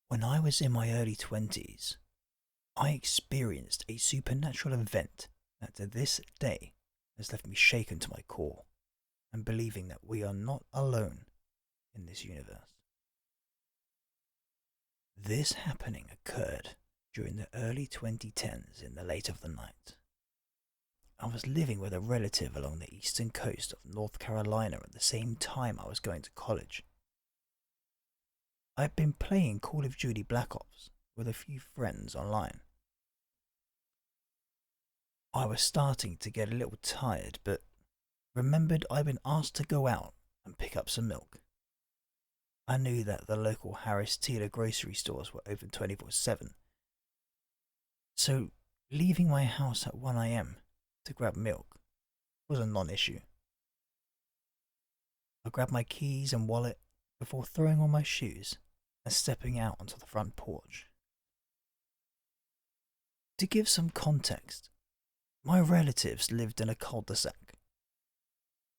When I was in my early 20s, I experienced a supernatural event that to this day has left me shaken to my core and believing that we are not alone in this universe. This happening occurred during the early 2010s in the late of the night. I was living with a relative along the eastern coast of North Carolina at the same time I was going to college. I'd been playing Call of Duty Black Ops with a few friends online. I was starting to get a little tired, but remembered I'd been asked to go out and pick up some milk. I knew that the local Harris Teeter grocery stores were open 24/7, so leaving my house at 1 a.m. to grab milk was a non-issue. I grabbed my keys and wallet before throwing on my shoes and stepping out onto the front porch. To give some context, my relatives lived in a cul-de-sac.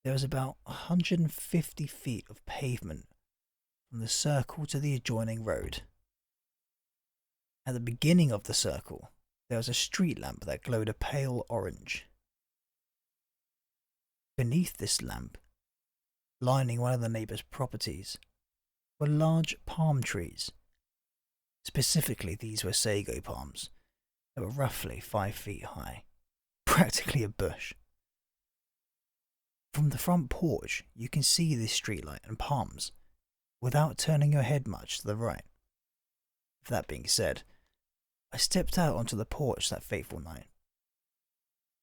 There was about 150 feet of pavement from the circle to the adjoining road. At the beginning of the circle, there was a street lamp that glowed a pale orange. Beneath this lamp, lining one of the neighbours' properties, were large palm trees. Specifically, these were sago palms that were roughly 5 feet high, practically a bush. From the front porch, you can see this streetlight and palms without turning your head much to the right. That being said, I stepped out onto the porch that fateful night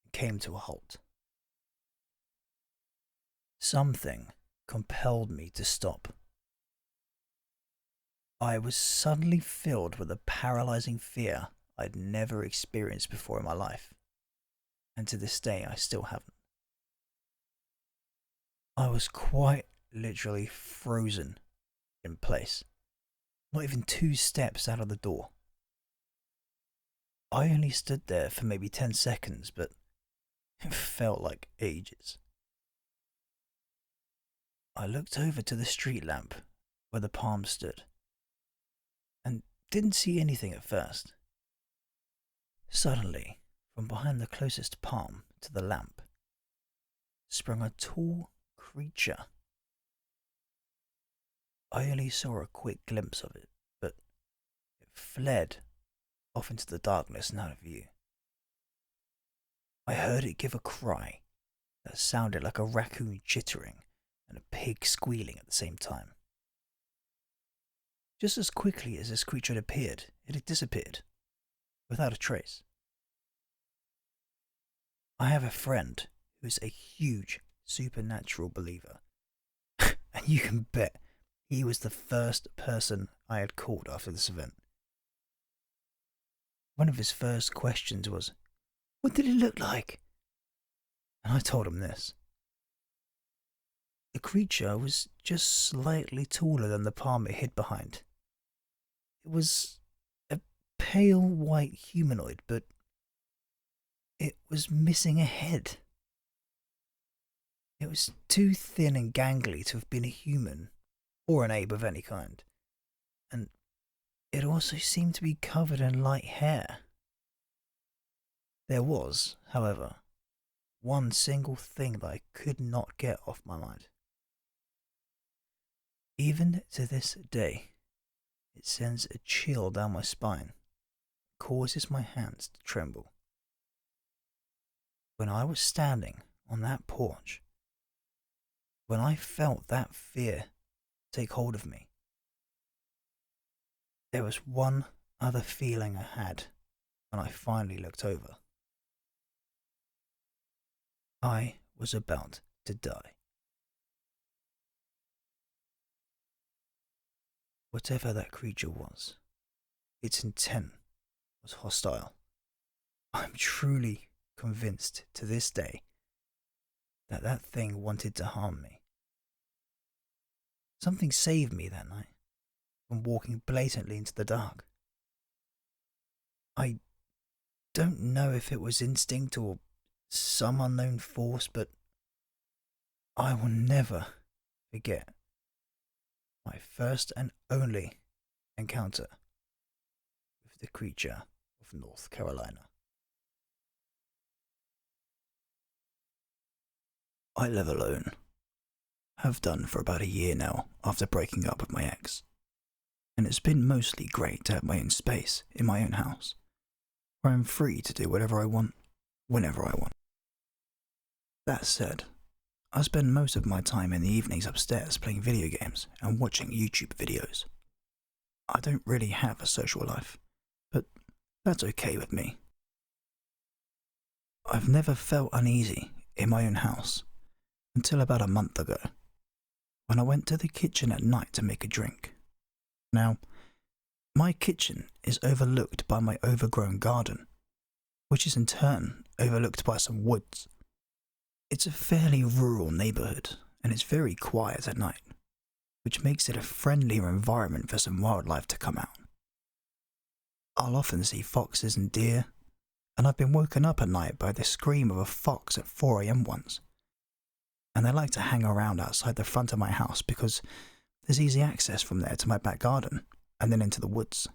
and came to a halt. Something compelled me to stop. I was suddenly filled with a paralyzing fear I'd never experienced before in my life, and to this day I still haven't. I was quite literally frozen in place, not even 2 steps out of the door. I only stood there for maybe 10 seconds, but it felt like ages. I looked over to the street lamp where the palm stood and didn't see anything at first. Suddenly, from behind the closest palm to the lamp, sprung a tall creature. I only saw a quick glimpse of it, but it fled off into the darkness and out of view. I heard it give a cry that sounded like a raccoon chittering and a pig squealing at the same time. Just as quickly as this creature had appeared, it had disappeared, without a trace. I have a friend who is a huge supernatural believer, and you can bet he was the first person I had called after this event. One of his first questions was, "What did it look like?" And I told him this. The creature was just slightly taller than the palm it hid behind. It was a pale white humanoid, but it was missing a head. It was too thin and gangly to have been a human or an ape of any kind, and it also seemed to be covered in light hair. There was, however, one single thing that I could not get off my mind. Even to this day, it sends a chill down my spine, causes my hands to tremble. When I was standing on that porch, when I felt that fear take hold of me, there was one other feeling I had when I finally looked over. I was about to die. Whatever that creature was, its intent was hostile. I'm truly convinced to this day that that thing wanted to harm me. Something saved me that night from walking blatantly into the dark. I don't know if it was instinct or some unknown force, but I will never forget my first and only encounter the creature of North Carolina. I live alone. Have done for about a year now after breaking up with my ex. And it's been mostly great to have my own space in my own house, where I'm free to do whatever I want, whenever I want. That said, I spend most of my time in the evenings upstairs playing video games and watching YouTube videos. I don't really have a social life, but that's okay with me. I've never felt uneasy in my own house until about a month ago, when I went to the kitchen at night to make a drink. Now, my kitchen is overlooked by my overgrown garden, which is in turn overlooked by some woods. It's a fairly rural neighbourhood, and it's very quiet at night, which makes it a friendlier environment for some wildlife to come out. I'll often see foxes and deer, and I've been woken up at night by the scream of a fox at 4 a.m. once. And they like to hang around outside the front of my house because there's easy access from there to my back garden and then into the woods.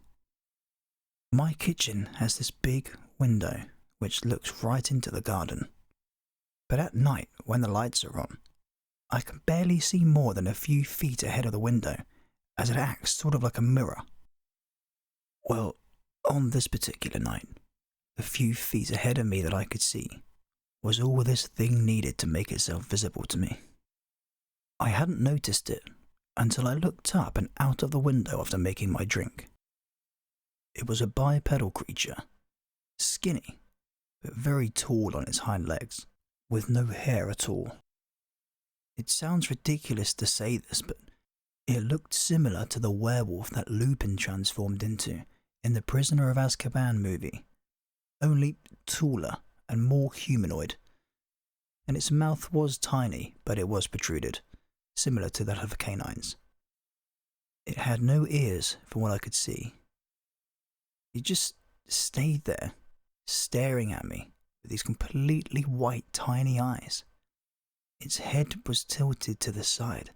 My kitchen has this big window which looks right into the garden. But at night, when the lights are on, I can barely see more than a few feet ahead of the window, as it acts sort of like a mirror. Well, on this particular night, the few feet ahead of me that I could see was all this thing needed to make itself visible to me. I hadn't noticed it until I looked up and out of the window after making my drink. It was a bipedal creature, skinny, but very tall on its hind legs, with no hair at all. It sounds ridiculous to say this, but it looked similar to the werewolf that Lupin transformed into in the Prisoner of Azkaban movie, only taller and more humanoid. And its mouth was tiny, but it was protruded, similar to that of canines. It had no ears from what I could see. It just stayed there, staring at me with these completely white tiny eyes. Its head was tilted to the side,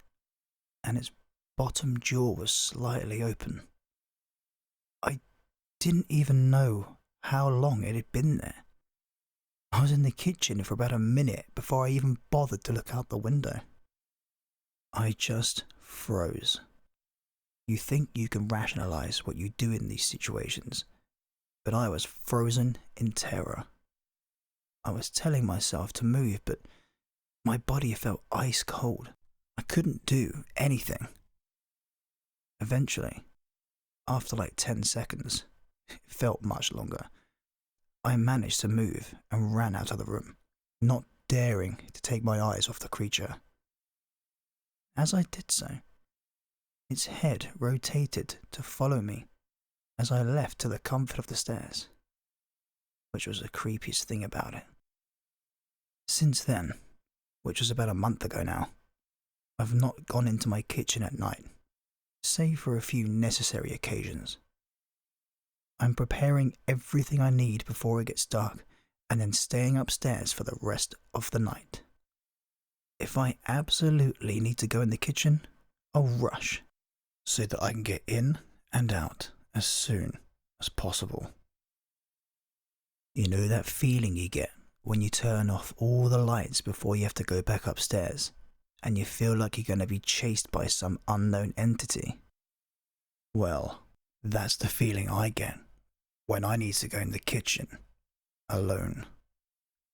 and its bottom jaw was slightly open. I didn't even know how long it had been there. I was in the kitchen for about a minute before I even bothered to look out the window. I just froze. You think you can rationalize what you do in these situations, but I was frozen in terror. I was telling myself to move, but my body felt ice cold. I couldn't do anything. Eventually, after like 10 seconds, it felt much longer, I managed to move and ran out of the room, not daring to take my eyes off the creature. As I did so, its head rotated to follow me as I left to the comfort of the stairs, which was the creepiest thing about it. Since then, which was about a month ago now, I've not gone into my kitchen at night, save for a few necessary occasions. I'm preparing everything I need before it gets dark and then staying upstairs for the rest of the night. If I absolutely need to go in the kitchen, I'll rush so that I can get in and out as soon as possible. You know that feeling you get when you turn off all the lights before you have to go back upstairs and you feel like you're going to be chased by some unknown entity? Well, that's the feeling I get when I need to go in the kitchen alone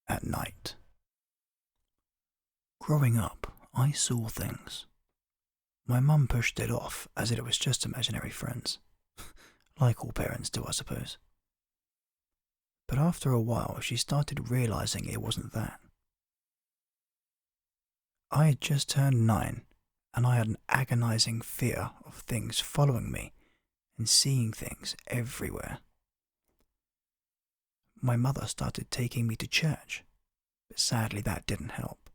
at night. Growing up, I saw things. My mum pushed it off as it was just imaginary friends, like all parents do, I suppose. But after a while, she started realizing it wasn't that. I had just turned 9, and I had an agonizing fear of things following me and seeing things everywhere. My mother started taking me to church, but sadly that didn't help.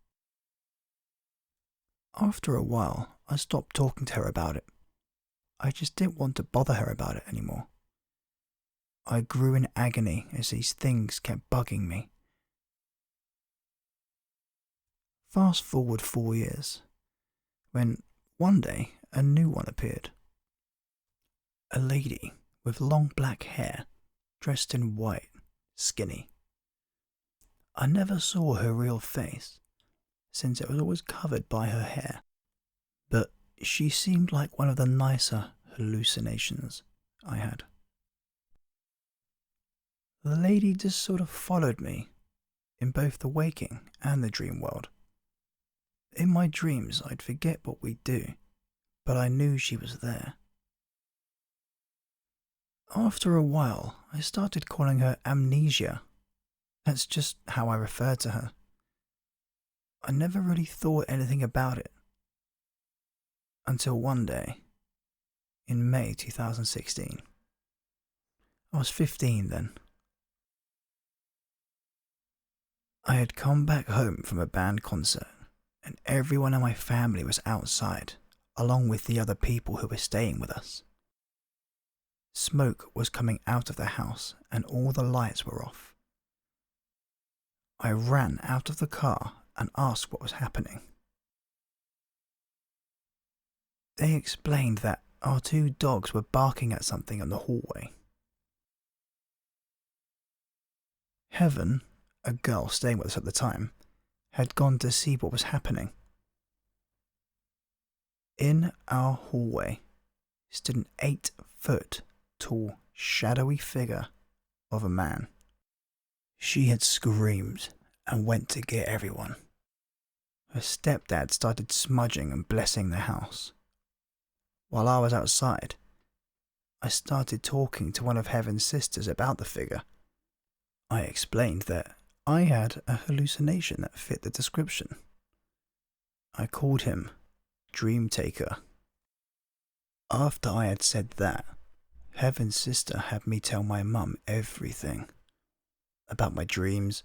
After a while, I stopped talking to her about it. I just didn't want to bother her about it anymore. I grew in agony as these things kept bugging me. Fast forward 4 years, when one day a new one appeared. A lady with long black hair, dressed in white, skinny. I never saw her real face, since it was always covered by her hair, but she seemed like one of the nicer hallucinations I had. The lady just sort of followed me in both the waking and the dream world. In my dreams, I'd forget what we'd do, but I knew she was there. After a while, I started calling her Amnesia. That's just how I referred to her. I never really thought anything about it. Until one day, in May 2016. I was 15 then. I had come back home from a band concert, and everyone in my family was outside, along with the other people who were staying with us. Smoke was coming out of the house and all the lights were off. I ran out of the car and asked what was happening. They explained that our 2 dogs were barking at something in the hallway. Heaven, a girl staying with us at the time, had gone to see what was happening. In our hallway stood an 8-foot tall, shadowy figure of a man. She had screamed and went to get everyone. Her stepdad started smudging and blessing the house. While I was outside, I started talking to one of Heaven's sisters about the figure. I explained that I had a hallucination that fit the description. I called him Dream Taker. After I had said that, Heaven's sister had me tell my mum everything. About my dreams,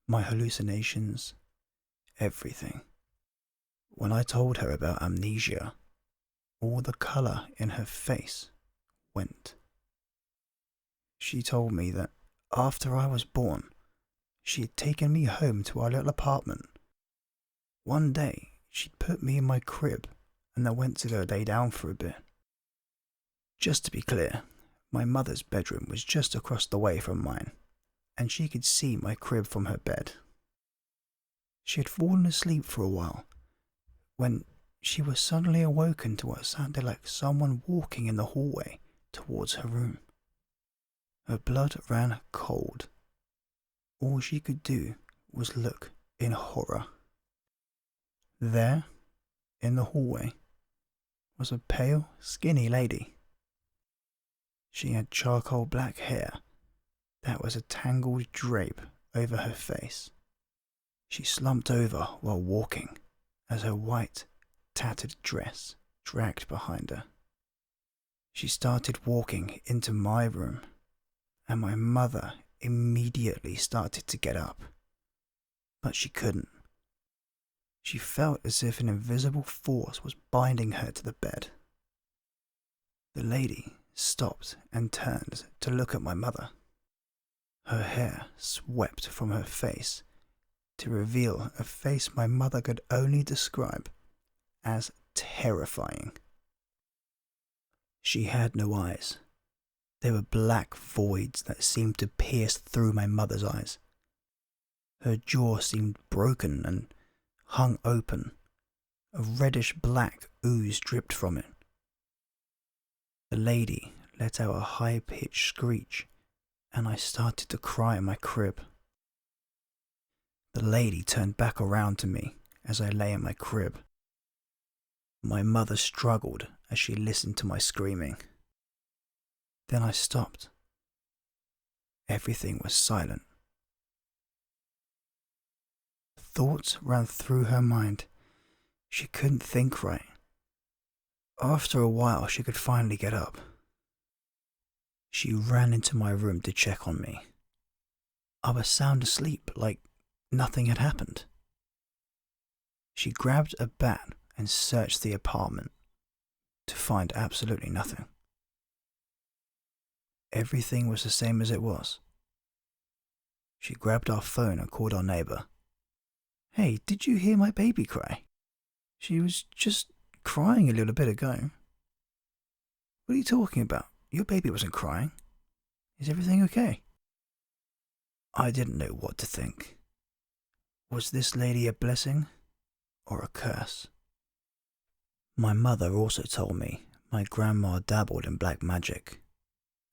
my hallucinations, everything. When I told her about amnesia, all the colour in her face went. She told me that after I was born, she had taken me home to our little apartment. One day, she'd put me in my crib and I went to go lay down for a bit. Just to be clear, my mother's bedroom was just across the way from mine, and she could see my crib from her bed. She had fallen asleep for a while, when she was suddenly awoken to what sounded like someone walking in the hallway towards her room. Her blood ran cold. All she could do was look in horror. There, in the hallway, was a pale, skinny lady. She had charcoal black hair that was a tangled drape over her face. She slumped over while walking as her white, tattered dress dragged behind her. She started walking into my room, and my mother immediately started to get up, but she couldn't. She felt as if an invisible force was binding her to the bed. The lady stopped and turned to look at my mother. Her hair swept from her face to reveal a face my mother could only describe as terrifying. She had no eyes. They were black voids that seemed to pierce through my mother's eyes. Her jaw seemed broken and hung open. A reddish-black ooze dripped from it. The lady let out a high-pitched screech, and I started to cry in my crib. The lady turned back around to me as I lay in my crib. My mother struggled as she listened to my screaming. Then I stopped. Everything was silent. Thoughts ran through her mind. She couldn't think right. After a while, she could finally get up. She ran into my room to check on me. I was sound asleep, like nothing had happened. She grabbed a bat and searched the apartment to find absolutely nothing. Everything was the same as it was. She grabbed our phone and called our neighbour. "Hey, did you hear my baby cry? She was just crying a little bit ago." "What are you talking about? your baby wasn't crying. Is everything okay? I didn't know what to think. Was this lady a blessing or a curse? My mother also told me my grandma dabbled in black magic,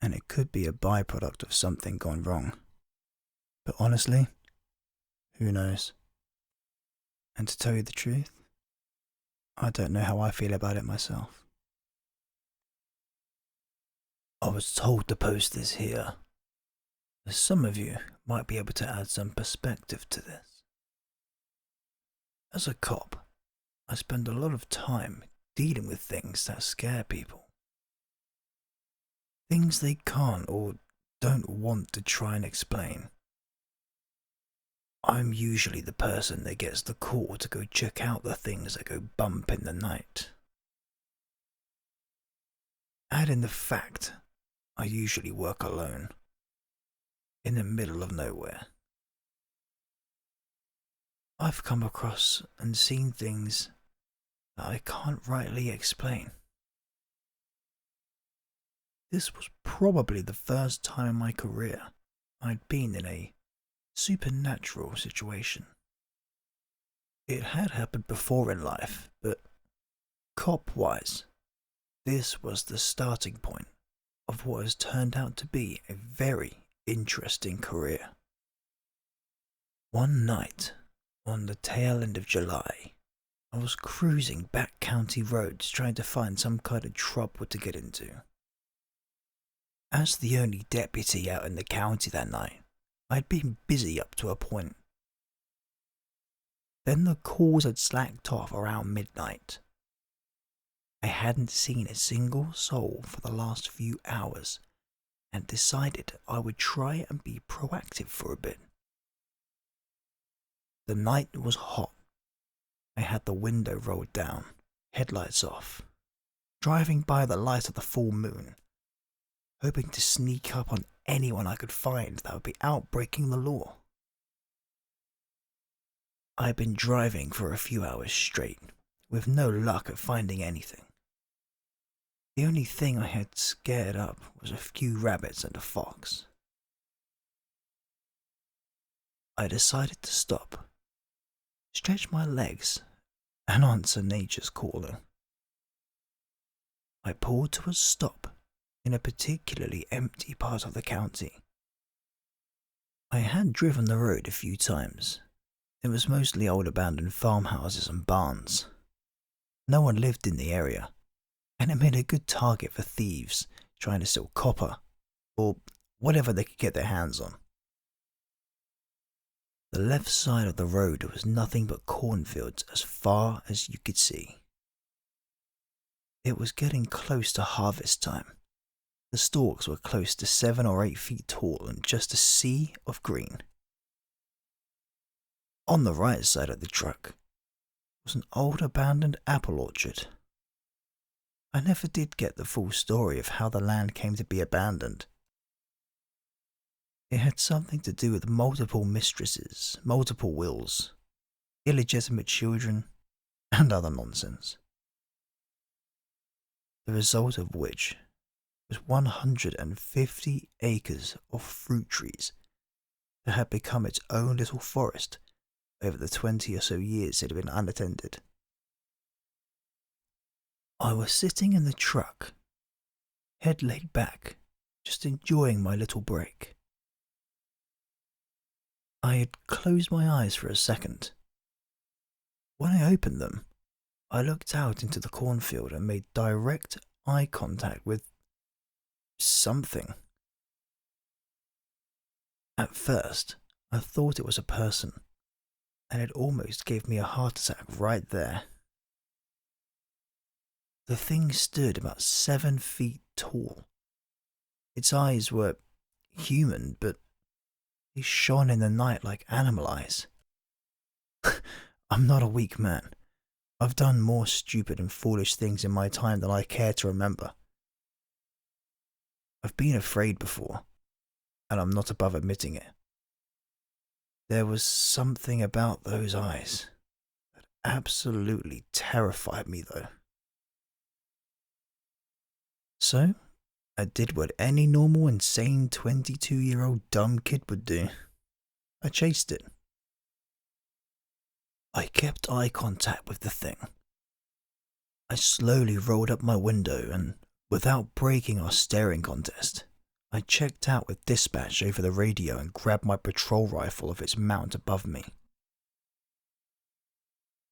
and it could be a byproduct of something gone wrong. But honestly, who knows? And to tell you the truth, I don't know how I feel about it myself. I was told to post this here, as some of you might be able to add some perspective to this. As a cop, I spend a lot of time dealing with things that scare people. Things they can't or don't want to try and explain. I'm usually the person that gets the call to go check out the things that go bump in the night. Add in the fact I usually work alone, in the middle of nowhere. I've come across and seen things that I can't rightly explain. This was probably the first time in my career I'd been in a supernatural situation. It had happened before in life, but cop-wise, this was the starting point of what has turned out to be a very interesting career. One night, on the tail end of July, I was cruising back county roads trying to find some kind of trouble to get into. As the only deputy out in the county that night, I'd been busy up to a point. Then the calls had slacked off around midnight. I hadn't seen a single soul for the last few hours and decided I would try and be proactive for a bit. The night was hot. I had the window rolled down, headlights off, driving by the light of the full moon, hoping to sneak up on anyone I could find that would be out breaking the law. I'd been driving for a few hours straight, with no luck at finding anything. The only thing I had scared up was a few rabbits and a fox. I decided to stop, stretch my legs, and answer nature's calling. I pulled to a stop in a particularly empty part of the county. I had driven the road a few times. It was mostly old abandoned farmhouses and barns. No one lived in the area, and it made a good target for thieves trying to steal copper, or whatever they could get their hands on. The left side of the road was nothing but cornfields as far as you could see. It was getting close to harvest time. The stalks were close to 7 or 8 feet tall and just a sea of green. On the right side of the truck was an old abandoned apple orchard. I never did get the full story of how the land came to be abandoned. It had something to do with multiple mistresses, multiple wills, illegitimate children, and other nonsense. The result of which was 150 acres of fruit trees that had become its own little forest over the 20 or so years it had been unattended. I was sitting in the truck, head laid back, just enjoying my little break. I had closed my eyes for a second. When I opened them, I looked out into the cornfield and made direct eye contact with something. At first, I thought it was a person, and it almost gave me a heart attack right there. The thing stood about 7 feet tall. Its eyes were human, but they shone in the night like animal eyes. I'm not a weak man. I've done more stupid and foolish things in my time than I care to remember. I've been afraid before, and I'm not above admitting it. There was something about those eyes that absolutely terrified me though. So, I did what any normal, insane 22-year-old dumb kid would do. I chased it. I kept eye contact with the thing. I slowly rolled up my window and, without breaking our staring contest, I checked out with dispatch over the radio and grabbed my patrol rifle off its mount above me.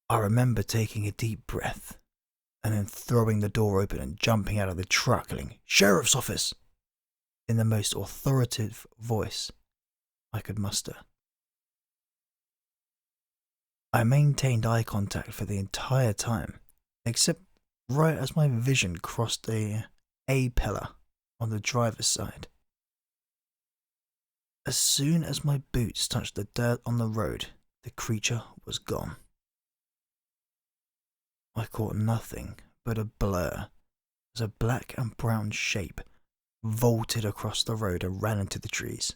I remember taking a deep breath and then throwing the door open and jumping out of the truck yelling, "Sheriff's office!" in the most authoritative voice I could muster. I maintained eye contact for the entire time, except right as my vision crossed the A pillar on the driver's side. As soon as my boots touched the dirt on the road, the creature was gone. I caught nothing but a blur as a black and brown shape vaulted across the road and ran into the trees.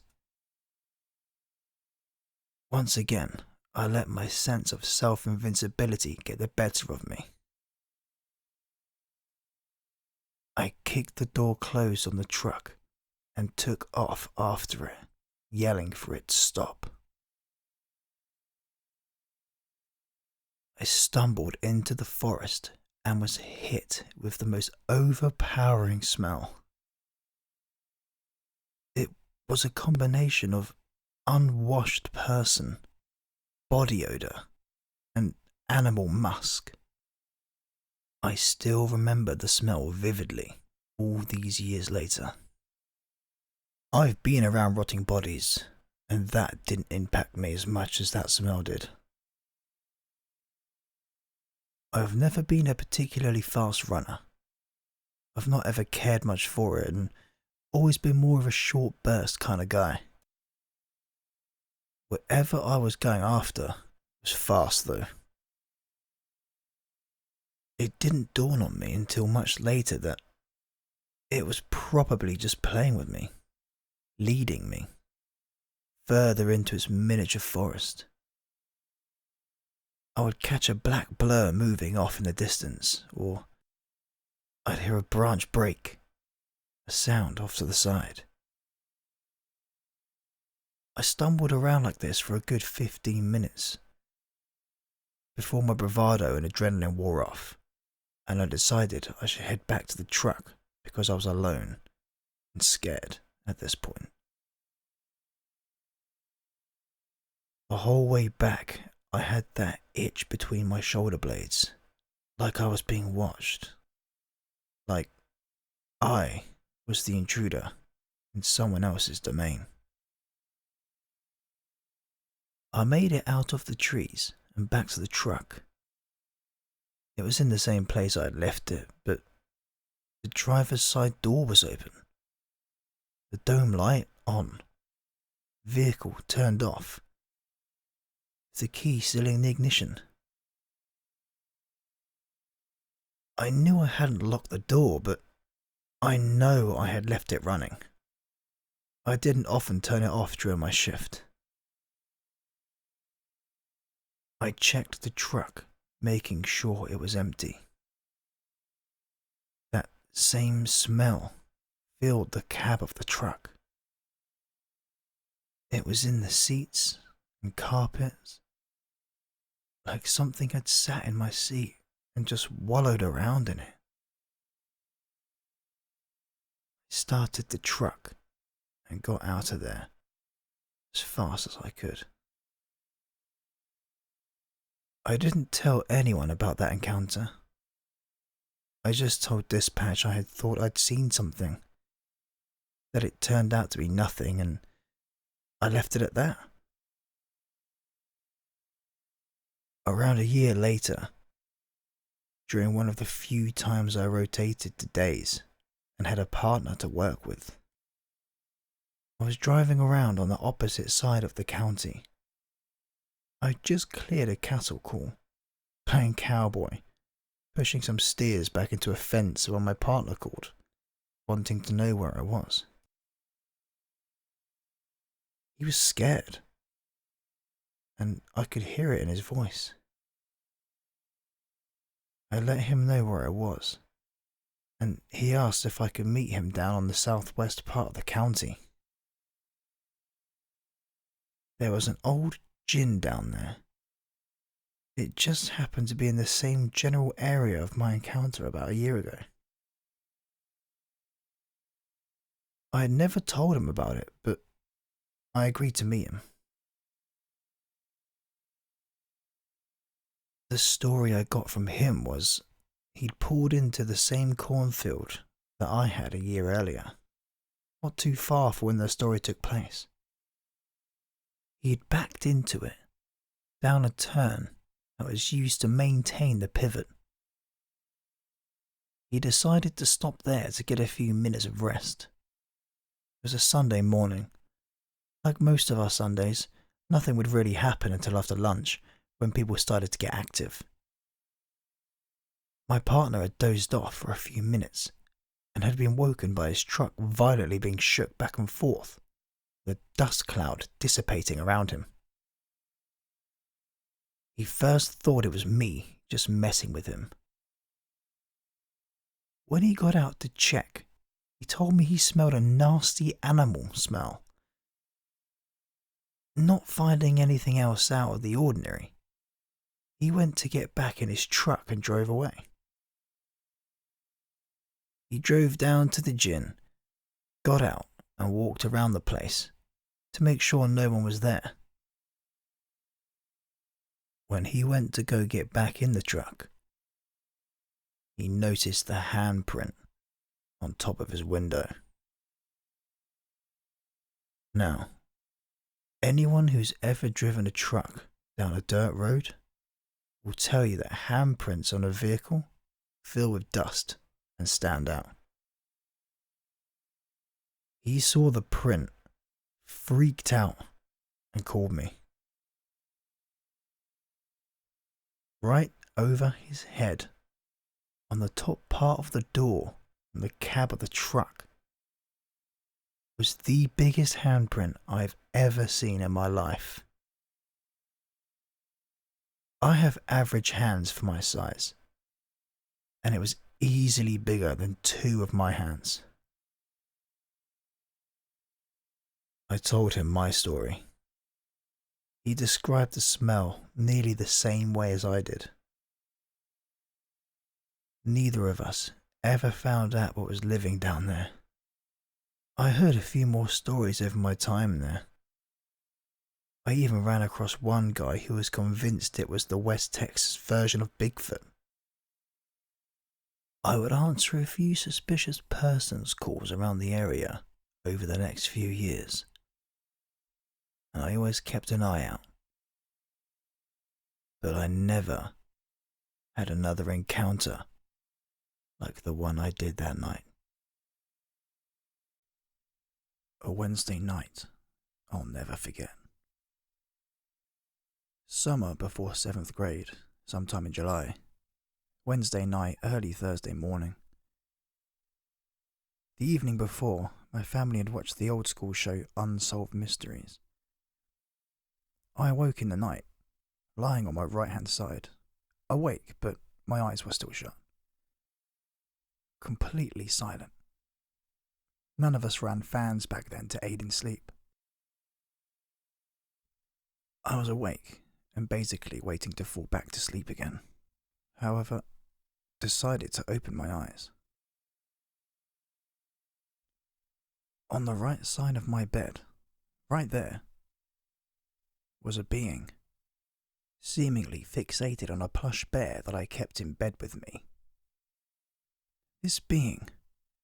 Once again, I let my sense of self-invincibility get the better of me. I kicked the door closed on the truck and took off after it, yelling for it to stop. I stumbled into the forest and was hit with the most overpowering smell. It was a combination of unwashed person, body odor, and animal musk. I still remember the smell vividly all these years later. I've been around rotting bodies, and that didn't impact me as much as that smell did. I've never been a particularly fast runner. I've not ever cared much for it and always been more of a short burst kind of guy. Whatever I was going after was fast though. It didn't dawn on me until much later that it was probably just playing with me, leading me further into its miniature forest. I would catch a black blur moving off in the distance, or I'd hear a branch break, a sound off to the side. I stumbled around like this for a good 15 minutes before my bravado and adrenaline wore off, and I decided I should head back to the truck because I was alone and scared at this point. The whole way back, I had that itch between my shoulder blades, like I was being watched, like I was the intruder in someone else's domain. I made it out of the trees and back to the truck. It was in the same place I had left it, but the driver's side door was open, the dome light on, vehicle turned off, the key still in the ignition. I knew I hadn't locked the door, but I know I had left it running. I didn't often turn it off during my shift. I checked the truck, making sure it was empty. That same smell filled the cab of the truck. It was in the seats and carpets, like something had sat in my seat and just wallowed around in it. I started the truck and got out of there as fast as I could. I didn't tell anyone about that encounter. I just told dispatch I had thought I'd seen something, that it turned out to be nothing, and I left it at that. Around a year later, during one of the few times I rotated to days and had a partner to work with, I was driving around on the opposite side of the county. I'd just cleared a cattle call, playing cowboy, pushing some steers back into a fence when my partner called, wanting to know where I was. He was scared, and I could hear it in his voice. I let him know where I was, and he asked if I could meet him down on the southwest part of the county. There was an old gin down there. It just happened to be in the same general area of my encounter about a year ago. I had never told him about it, but I agreed to meet him. The story I got from him was he'd pulled into the same cornfield that I had a year earlier, not too far from when the story took place. He'd backed into it, down a turn that was used to maintain the pivot. He decided to stop there to get a few minutes of rest. It was a Sunday morning. Like most of our Sundays, nothing would really happen until after lunch, when people started to get active. My partner had dozed off for a few minutes and had been woken by his truck violently being shook back and forth, the dust cloud dissipating around him. He first thought it was me just messing with him. When he got out to check, he told me he smelled a nasty animal smell. Not finding anything else out of the ordinary, he went to get back in his truck and drove away. He drove down to the gin, got out and walked around the place to make sure no one was there. When he went to go get back in the truck, he noticed the handprint on top of his window. Now, anyone who's ever driven a truck down a dirt road will tell you that handprints on a vehicle fill with dust and stand out. He saw the print, freaked out, and called me. Right over his head, on the top part of the door and the cab of the truck, was the biggest handprint I've ever seen in my life. I have average hands for my size, and it was easily bigger than 2 of my hands. I told him my story. He described the smell nearly the same way as I did. Neither of us ever found out what was living down there. I heard a few more stories over my time there. I even ran across one guy who was convinced it was the West Texas version of Bigfoot. I would answer a few suspicious persons calls around the area over the next few years, and I always kept an eye out. But I never had another encounter like the one I did that night. A Wednesday night I'll never forget. Summer before 7th grade, sometime in July. Wednesday night, early Thursday morning. The evening before, my family had watched the old school show Unsolved Mysteries. I awoke in the night, lying on my right-hand side, awake, but my eyes were still shut. Completely silent. None of us ran fans back then to aid in sleep. I was awake and basically waiting to fall back to sleep again. However, decided to open my eyes. On the right side of my bed, right there, was a being, seemingly fixated on a plush bear that I kept in bed with me. This being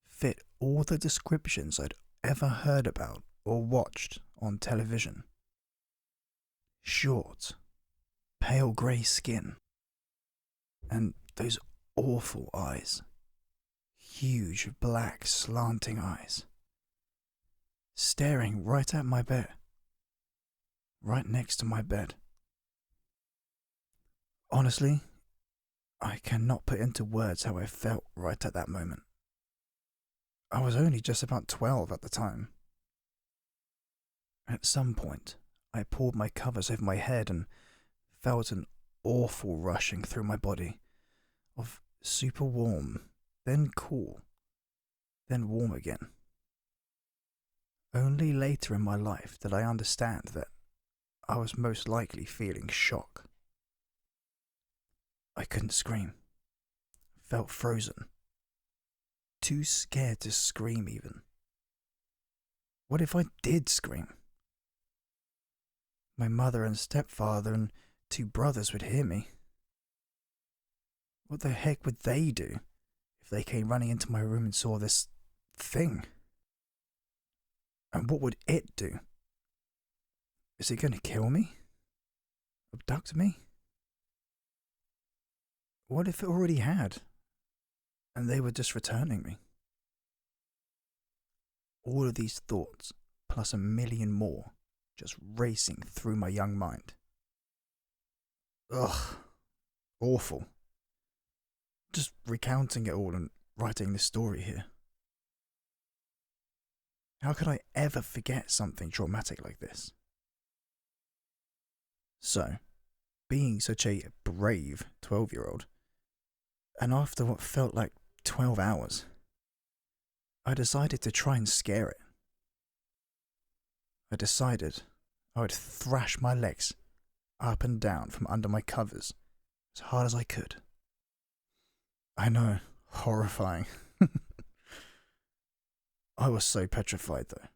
fit all the descriptions I'd ever heard about or watched on television. Short, pale grey skin, and those awful eyes. Huge black slanting eyes. Staring right at my bed. Right next to my bed. Honestly, I cannot put into words how I felt right at that moment. I was only just about 12 at the time. At some point, I pulled my covers over my head and felt an awful rushing through my body of super warm, then cool, then warm again. Only later in my life did I understand that I was most likely feeling shock. I couldn't scream, felt frozen, too scared to scream even. What if I did scream? My mother and stepfather and 2 brothers would hear me. What the heck would they do if they came running into my room and saw this thing? And what would it do? Is it going to kill me? Abduct me? What if it already had, and they were just returning me? All of these thoughts, plus a million more, just racing through my young mind. Ugh, awful. Just recounting it all and writing this story here. How could I ever forget something traumatic like this? So, being such a brave 12-year-old, and after what felt like 12 hours, I decided to try and scare it. I decided I would thrash my legs up and down from under my covers as hard as I could. I know, horrifying. I was so petrified though.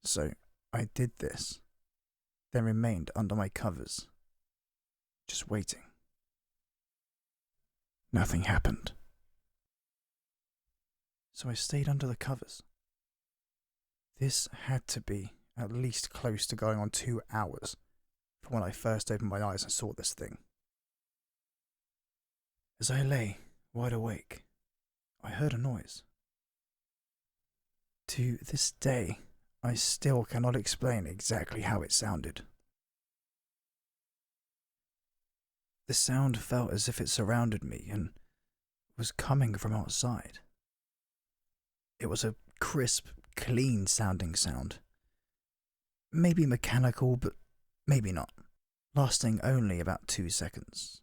So I did this, then remained under my covers, just waiting. Nothing happened. So I stayed under the covers. This had to be at least close to going on 2 hours from when I first opened my eyes and saw this thing. As I lay wide awake, I heard a noise. To this day, I still cannot explain exactly how it sounded. The sound felt as if it surrounded me and was coming from outside. It was a crisp, clean sounding sound. Maybe mechanical, but maybe not. Lasting only about 2 seconds.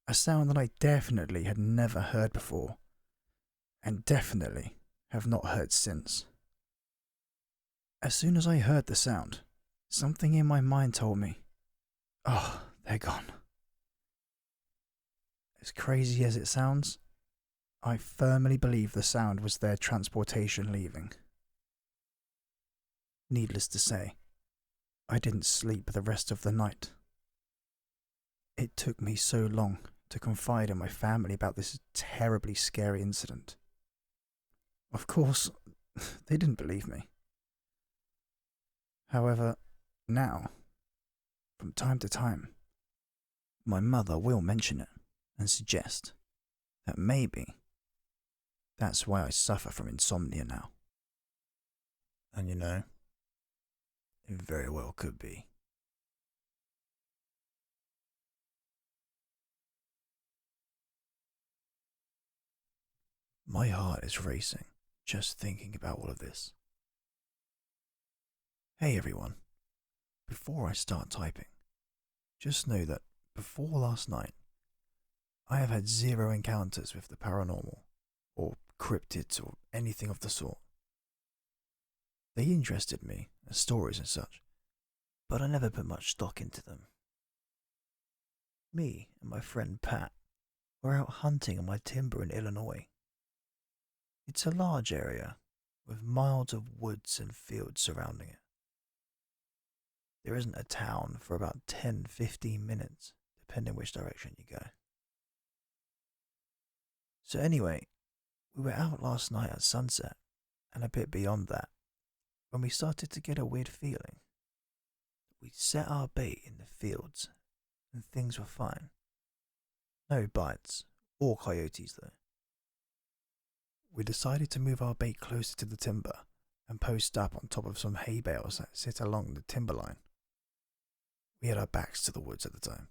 A sound that I definitely had never heard before, and definitely have not heard since. As soon as I heard the sound, something in my mind told me, oh, they're gone. As crazy as it sounds, I firmly believe the sound was their transportation leaving. Needless to say, I didn't sleep the rest of the night. It took me so long to confide in my family about this terribly scary incident. Of course, they didn't believe me. However, now, from time to time, my mother will mention it and suggest that maybe that's why I suffer from insomnia now. And you know, it very well could be. My heart is racing just thinking about all of this. Hey everyone, before I start typing, just know that before last night, I have had 0 encounters with the paranormal, or cryptids, or anything of the sort. They interested me as stories and such, but I never put much stock into them. Me and my friend Pat were out hunting on my timber in Illinois. It's a large area with miles of woods and fields surrounding it. There isn't a town for about 10-15 minutes, depending which direction you go. So anyway, we were out last night at sunset, and a bit beyond that, when we started to get a weird feeling. We set our bait in the fields, and things were fine. No bites, or coyotes though. We decided to move our bait closer to the timber and post up on top of some hay bales that sit along the timberline. We had our backs to the woods at the time.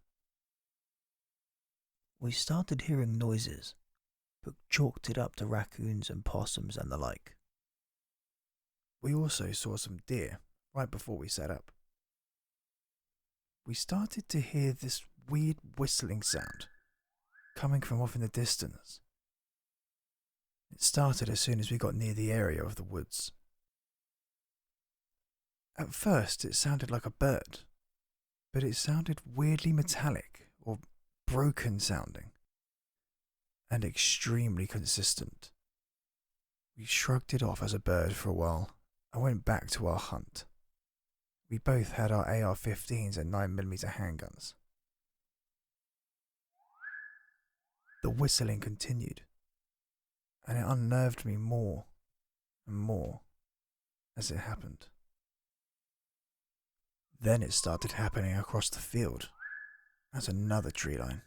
We started hearing noises, but chalked it up to raccoons and possums and the like. We also saw some deer right before we set up. We started to hear this weird whistling sound coming from off in the distance. It started as soon as we got near the area of the woods. At first it sounded like a bird, but it sounded weirdly metallic or broken sounding, and extremely consistent. We shrugged it off as a bird for a while and went back to our hunt. We both had our AR-15s and 9mm handguns. The whistling continued, and it unnerved me more and more as it happened. Then it started happening across the field at another tree line.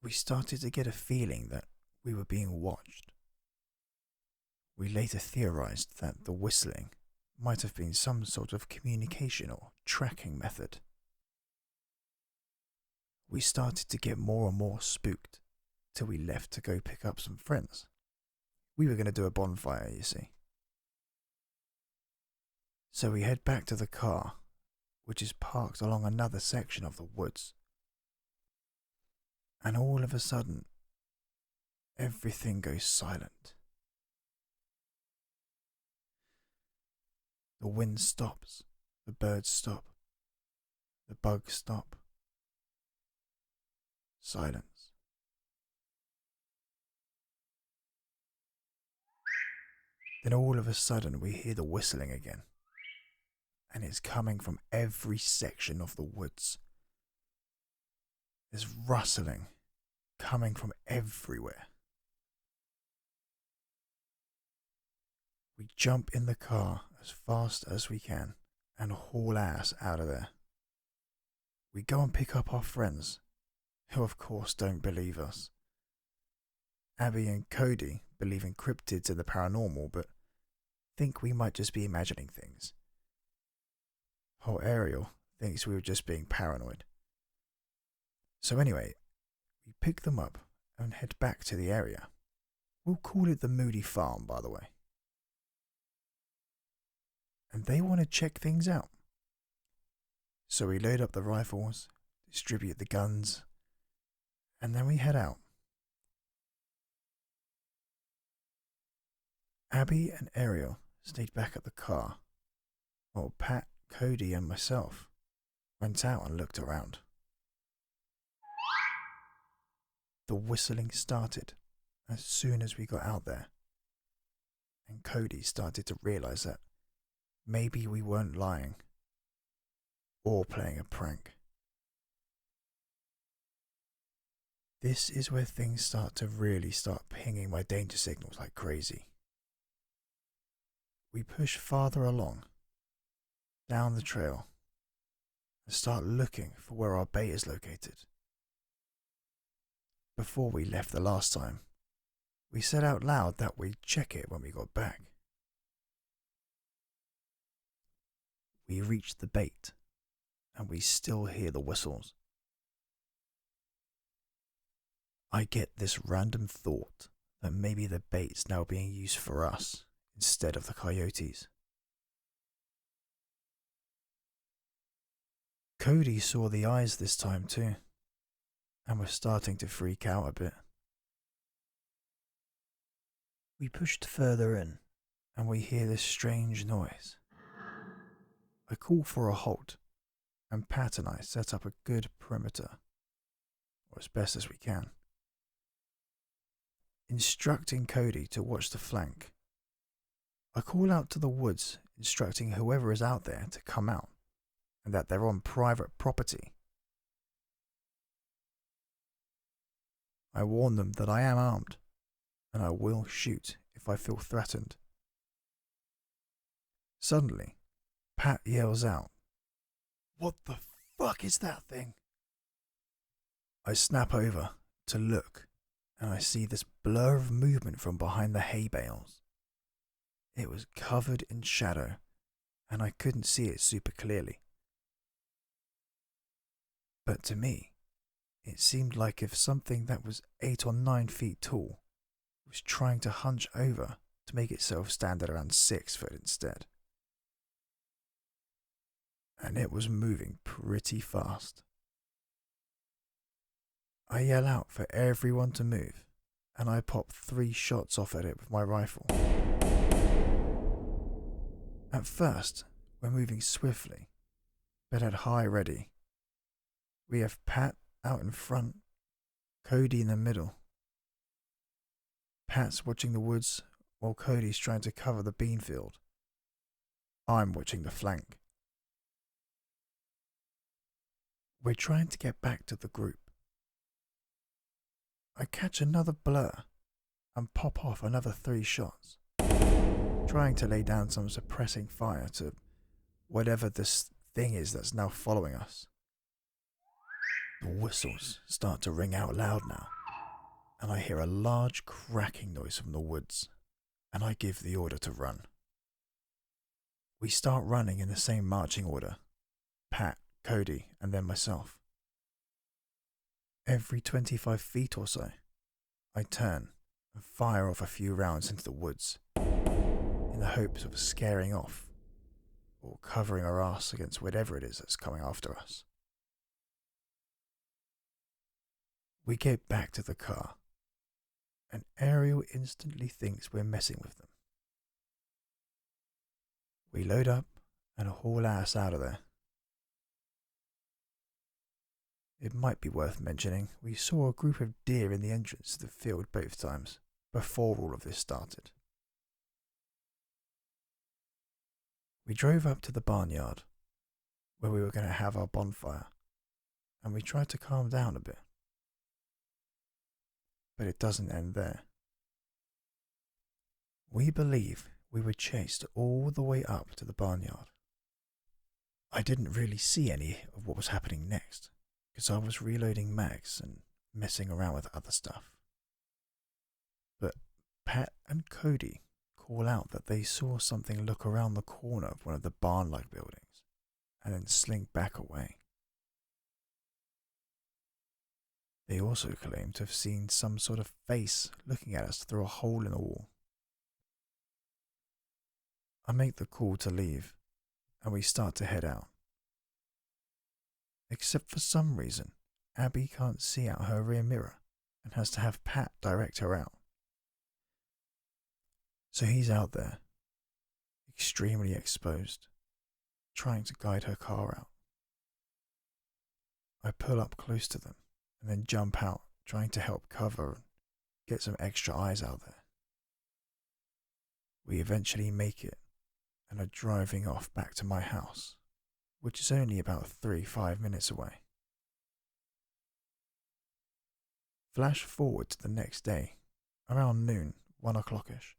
We started to get a feeling that we were being watched. We later theorized that the whistling might have been some sort of communication or tracking method. We started to get more and more spooked till we left to go pick up some friends. We were going to do a bonfire, you see. So we head back to the car, which is parked along another section of the woods. And all of a sudden, everything goes silent. The wind stops, the birds stop, the bugs stop. Silence. Then all of a sudden we hear the whistling again, and it's coming from every section of the woods. There's rustling coming from everywhere. We jump in the car as fast as we can and haul ass out of there. We go and pick up our friends, who of course don't believe us. Abby and Cody believe in cryptids and the paranormal, but think we might just be imagining things. Whole Ariel thinks we were just being paranoid. So anyway, we pick them up and head back to the area. We'll call it the Moody Farm, by the way. And they want to check things out. So we load up the rifles, distribute the guns, and then we head out. Abby and Ariel stayed back at the car, while Pat, Cody, and myself went out and looked around. The whistling started as soon as we got out there, and Cody started to realize that maybe we weren't lying or playing a prank. This is where things start to really start pinging my danger signals like crazy. We push farther along, down the trail, and start looking for where our bait is located. Before we left the last time, we said out loud that we'd check it when we got back. We reached the bait, and we still hear the whistles. I get this random thought that maybe the bait's now being used for us instead of the coyotes. Cody saw the eyes this time too, and was starting to freak out a bit. We pushed further in, and we hear this strange noise. I call for a halt, and Pat and I set up a good perimeter, or as best as we can, instructing Cody to watch the flank. I call out to the woods, instructing whoever is out there to come out, and that they're on private property. I warn them that I am armed, and I will shoot if I feel threatened. Suddenly, Pat yells out, "What the fuck is that thing?" I snap over to look, and I see this blur of movement from behind the hay bales. It was covered in shadow, and I couldn't see it super clearly. But to me, it seemed like if something that was 8 or 9 feet tall was trying to hunch over to make itself stand at around 6 foot instead. And it was moving pretty fast. I yell out for everyone to move, and I popped 3 shots off at it with my rifle. At first, we're moving swiftly, but at high ready. We have Pat out in front, Cody in the middle. Pat's watching the woods while Cody's trying to cover the bean field. I'm watching the flank. We're trying to get back to the group. I catch another blur and pop off another 3 shots, trying to lay down some suppressing fire to whatever this thing is that's now following us. The whistles start to ring out loud now, and I hear a large cracking noise from the woods, and I give the order to run. We start running in the same marching order, Pat, Cody, and then myself. Every 25 feet or so, I turn and fire off a few rounds into the woods, in the hopes of scaring off or covering our ass against whatever it is that's coming after us. We get back to the car, and Ariel instantly thinks we're messing with them. We load up and haul ass out of there. It might be worth mentioning, we saw a group of deer in the entrance to the field both times, before all of this started. We drove up to the barnyard, where we were going to have our bonfire, and we tried to calm down a bit. But it doesn't end there. We believe we were chased all the way up to the barnyard. I didn't really see any of what was happening next, because I was reloading mags and messing around with other stuff. But Pat and Cody call out that they saw something look around the corner of one of the barn-like buildings and then slink back away. They also claim to have seen some sort of face looking at us through a hole in the wall. I make the call to leave, and we start to head out. Except for some reason, Abby can't see out her rear mirror and has to have Pat direct her out. So he's out there, extremely exposed, trying to guide her car out. I pull up close to them and then jump out, trying to help cover and get some extra eyes out there. We eventually make it and are driving off back to my house, which is only about 3-5 minutes away. Flash forward to the next day, around noon, 1 o'clock-ish.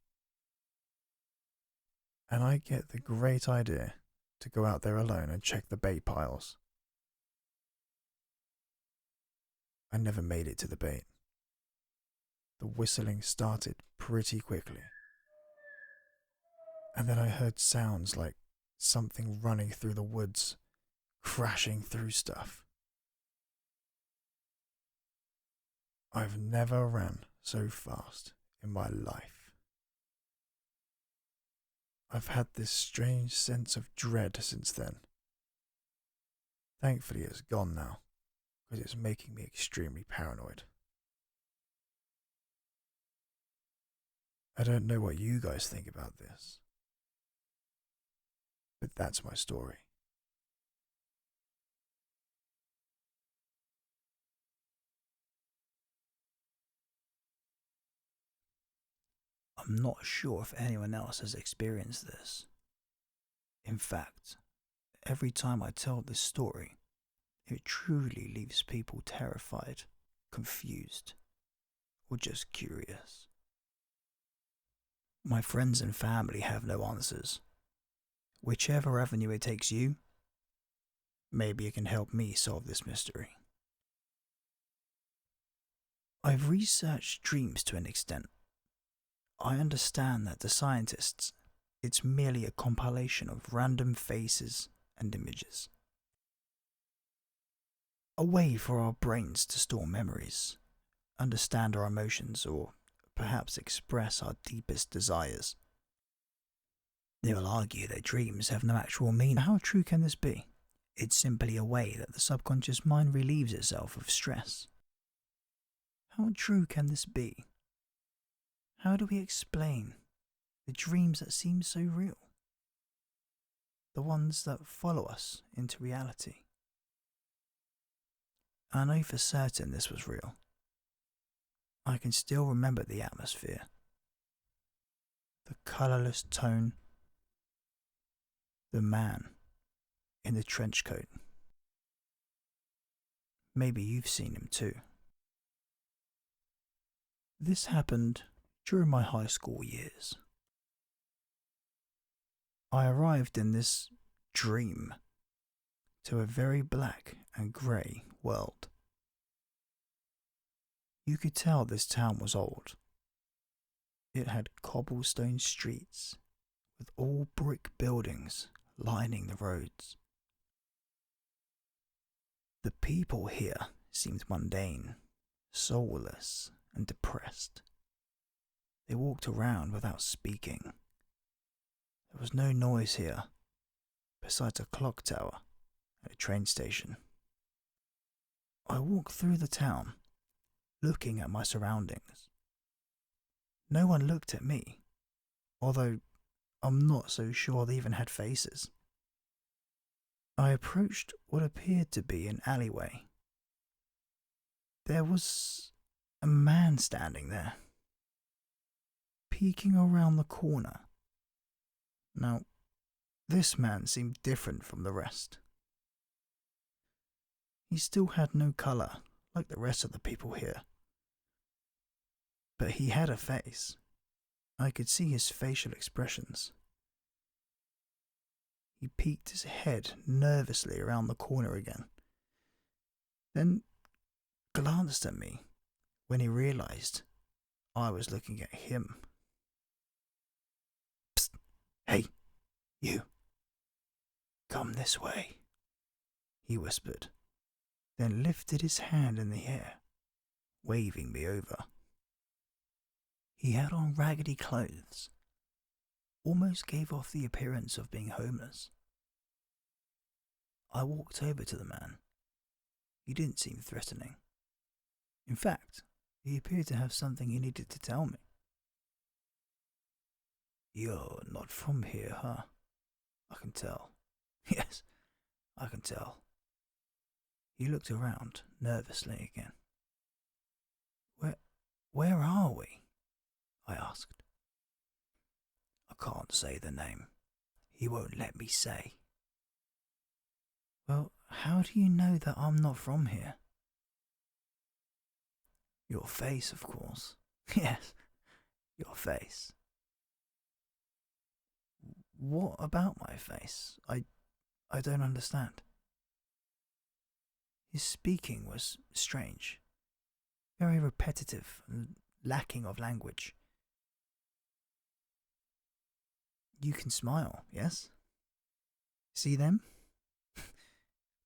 And I get the great idea to go out there alone and check the bait piles. I never made it to the bait. The whistling started pretty quickly, and then I heard sounds like something running through the woods, crashing through stuff. I've never ran so fast in my life. I've had this strange sense of dread since then. Thankfully it's gone now, because it's making me extremely paranoid. I don't know what you guys think about this, but that's my story. I'm not sure if anyone else has experienced this. In fact, every time I tell this story, it truly leaves people terrified, confused, or just curious. My friends and family have no answers. Whichever avenue it takes you, maybe it can help me solve this mystery. I've researched dreams to an extent. I understand that to scientists, it's merely a compilation of random faces and images. A way for our brains to store memories, understand our emotions, or perhaps express our deepest desires. They will argue that dreams have no actual meaning. How true can this be? It's simply a way that the subconscious mind relieves itself of stress. How true can this be? how do we explain the dreams that seem so real? The ones that follow us into reality. I know for certain this was real. I can still remember the atmosphere, the colourless tone, the man in the trench coat. Maybe you've seen him too. This happened during my high school years. I arrived in this dream to a very black and grey world. You could tell this town was old. It had cobblestone streets with all brick buildings lining the roads. The people here seemed mundane, soulless, and depressed. They walked around without speaking. There was no noise here, besides a clock tower at a train station. I walked through the town, looking at my surroundings. No one looked at me, although I'm not so sure they even had faces. I approached what appeared to be an alleyway. There was a man standing there, peeking around the corner. Now, this man seemed different from the rest. He still had no colour like the rest of the people here. But he had a face. I could see his facial expressions. He peeked his head nervously around the corner again, then glanced at me when he realised I was looking at him. Psst! Hey, you! Come this way, he whispered, then lifted his hand in the air, waving me over. He had on raggedy clothes, almost gave off the appearance of being homeless. I walked over to the man. He didn't seem threatening. In fact, he appeared to have something he needed to tell me. You're not from here, huh? I can tell. Yes, I can tell. He looked around nervously again. Where are we? I asked. I can't say the name. He won't let me say. Well, how do you know that I'm not from here? Your face, of course. Yes, your face. What about my face? I don't understand. His speaking was strange, very repetitive and lacking of language. You can smile, yes? See them?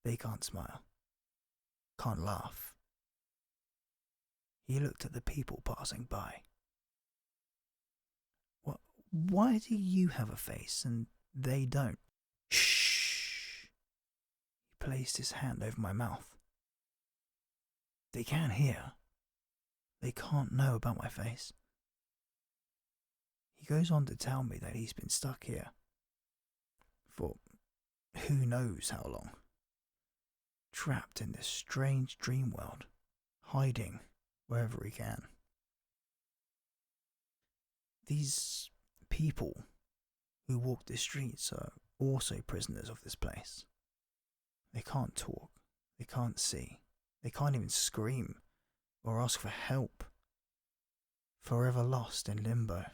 They can't smile, can't laugh. He looked at the people passing by. Why do you have a face and they don't? Shh! He placed his hand over my mouth. They can't hear. They can't know about my face. He goes on to tell me that he's been stuck here for who knows how long. Trapped in this strange dream world, hiding wherever he can. These people who walk the streets are also prisoners of this place. They can't talk, they can't see, they can't even scream or ask for help. Forever lost in limbo.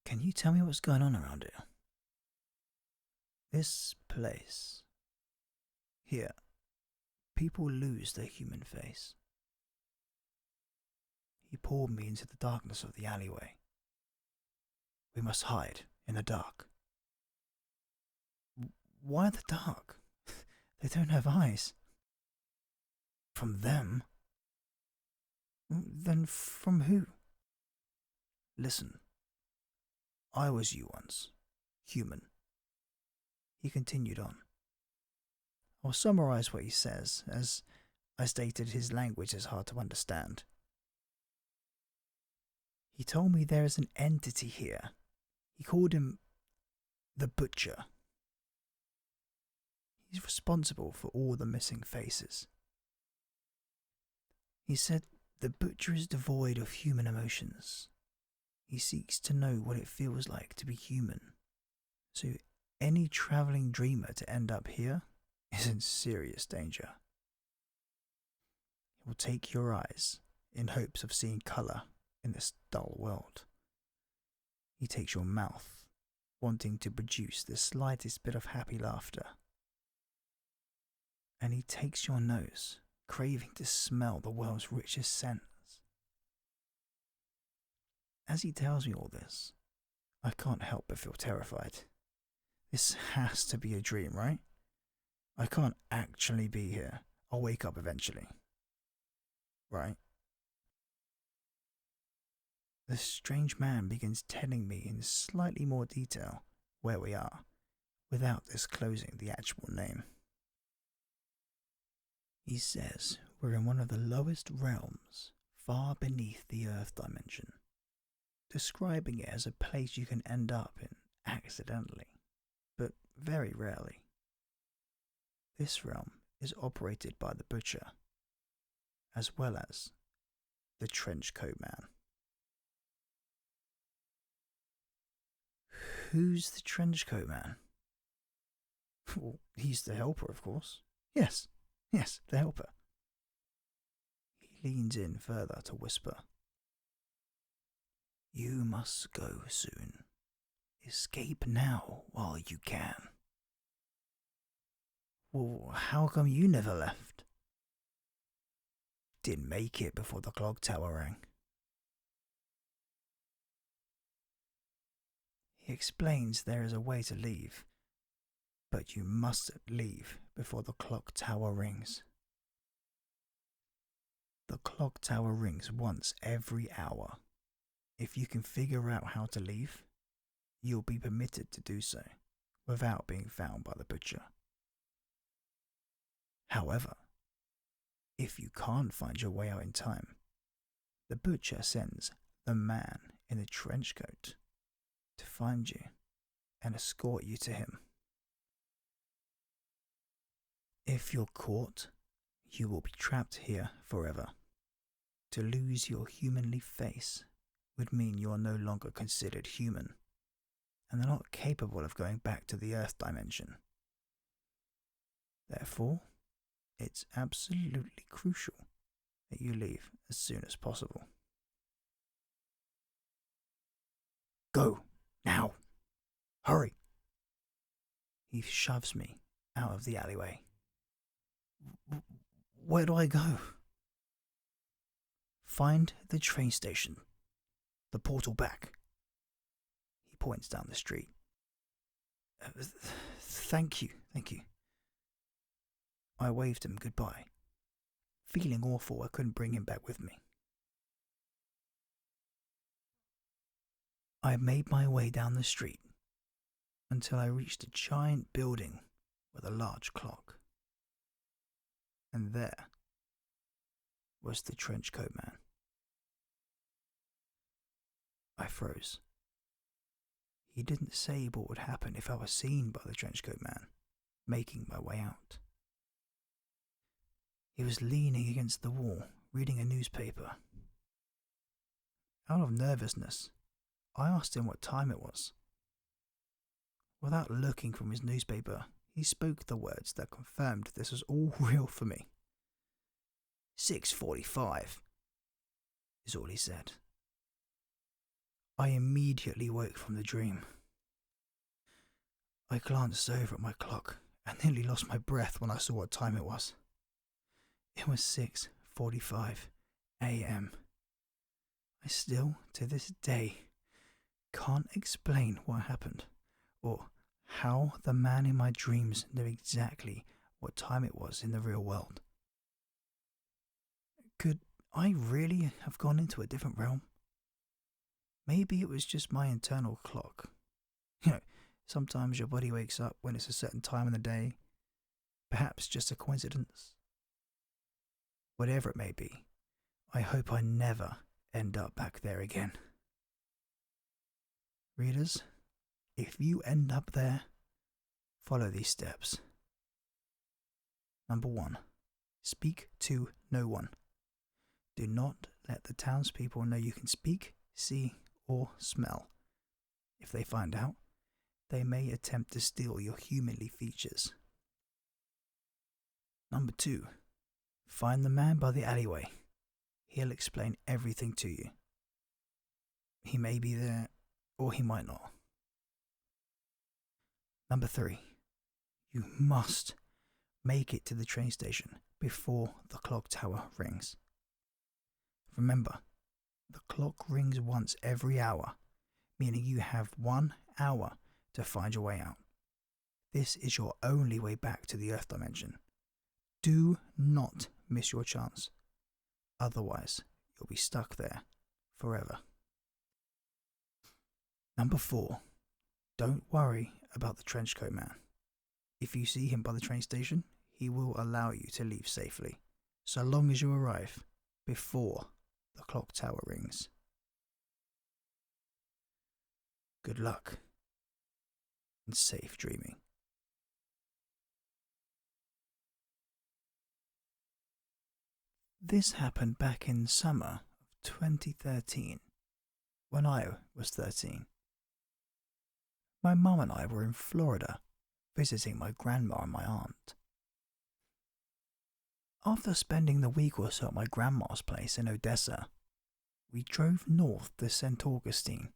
Can you tell me what's going on around here? This place. Here, people lose their human face. He pulled me into the darkness of the alleyway. We must hide in the dark. Why the dark? They don't have eyes. From them? Then from who? Listen, I was you once, human. He continued on. I'll summarize what he says, as I stated his language is hard to understand. He told me there is an entity here. He called him the Butcher. He's responsible for all the missing faces. He said the Butcher is devoid of human emotions. He seeks to know what it feels like to be human. So any travelling dreamer to end up here is in serious danger. He will take your eyes in hopes of seeing colour in this dull world. He takes your mouth, wanting to produce the slightest bit of happy laughter. And he takes your nose, craving to smell the world's richest scents. As he tells me all this, I can't help but feel terrified. This has to be a dream, right? I can't actually be here. I'll wake up eventually. Right? The strange man begins telling me in slightly more detail where we are, without disclosing the actual name. He says we're in one of the lowest realms, far beneath the Earth dimension, describing it as a place you can end up in accidentally, but very rarely. This realm is operated by the Butcher, as well as the Trenchcoat Man. Who's the Trenchcoat Man? Well, he's the helper, of course. Yes, the helper. He leans in further to whisper. You must go soon. Escape now while you can. Well, how come you never left? Didn't make it before the clock tower rang. He explains there is a way to leave, but you must leave before the clock tower rings. The clock tower rings once every hour. If you can figure out how to leave, you'll be permitted to do so without being found by the Butcher. However, if you can't find your way out in time, the Butcher sends the man in the trench coat to find you and escort you to him. If you're caught, you will be trapped here forever. To lose your humanly face would mean you are no longer considered human, and are not capable of going back to the Earth dimension. Therefore, it's absolutely crucial that you leave as soon as possible. Go, now! Hurry! He shoves me out of the alleyway. Where do I go? Find the train station. The portal back. He points down the street. Thank you. I waved him goodbye, feeling awful I couldn't bring him back with me. I made my way down the street until I reached a giant building with a large clock. And there was the Trenchcoat Man. I froze. He didn't say what would happen if I was seen by the Trenchcoat Man, making my way out. He was leaning against the wall, reading a newspaper. Out of nervousness, I asked him what time it was. Without looking from his newspaper, he spoke the words that confirmed this was all real for me. 6:45 is all he said. I immediately woke from the dream. I glanced over at my clock and nearly lost my breath when I saw what time it was. It was 6:45 a.m. I still, to this day, can't explain what happened, or how the man in my dreams knew exactly what time it was in the real world. Could I really have gone into a different realm? Maybe it was just my internal clock. Sometimes your body wakes up when it's a certain time in the day. Perhaps just a coincidence. Whatever it may be, I hope I never end up back there again. Readers, if you end up there, follow these steps. Number 1. Speak to no one. Do not let the townspeople know you can speak, see, or smell. If they find out, they may attempt to steal your humanly features. Number 2. Find the man by the alleyway. He'll explain everything to you. He may be there, or he might not. Number 3. You must make it to the train station before the clock tower rings. Remember, the clock rings once every hour, meaning you have 1 hour to find your way out. This is your only way back to the Earth dimension. Do not miss your chance. Otherwise, you'll be stuck there forever. Number 4. Don't worry about the trenchcoat man. If you see him by the train station, he will allow you to leave safely, so long as you arrive before the clock tower rings. Good luck and safe dreaming. This happened back in summer of 2013, when I was 13. My mum and I were in Florida, visiting my grandma and my aunt. After spending the week or so at my grandma's place in Odessa, we drove north to St. Augustine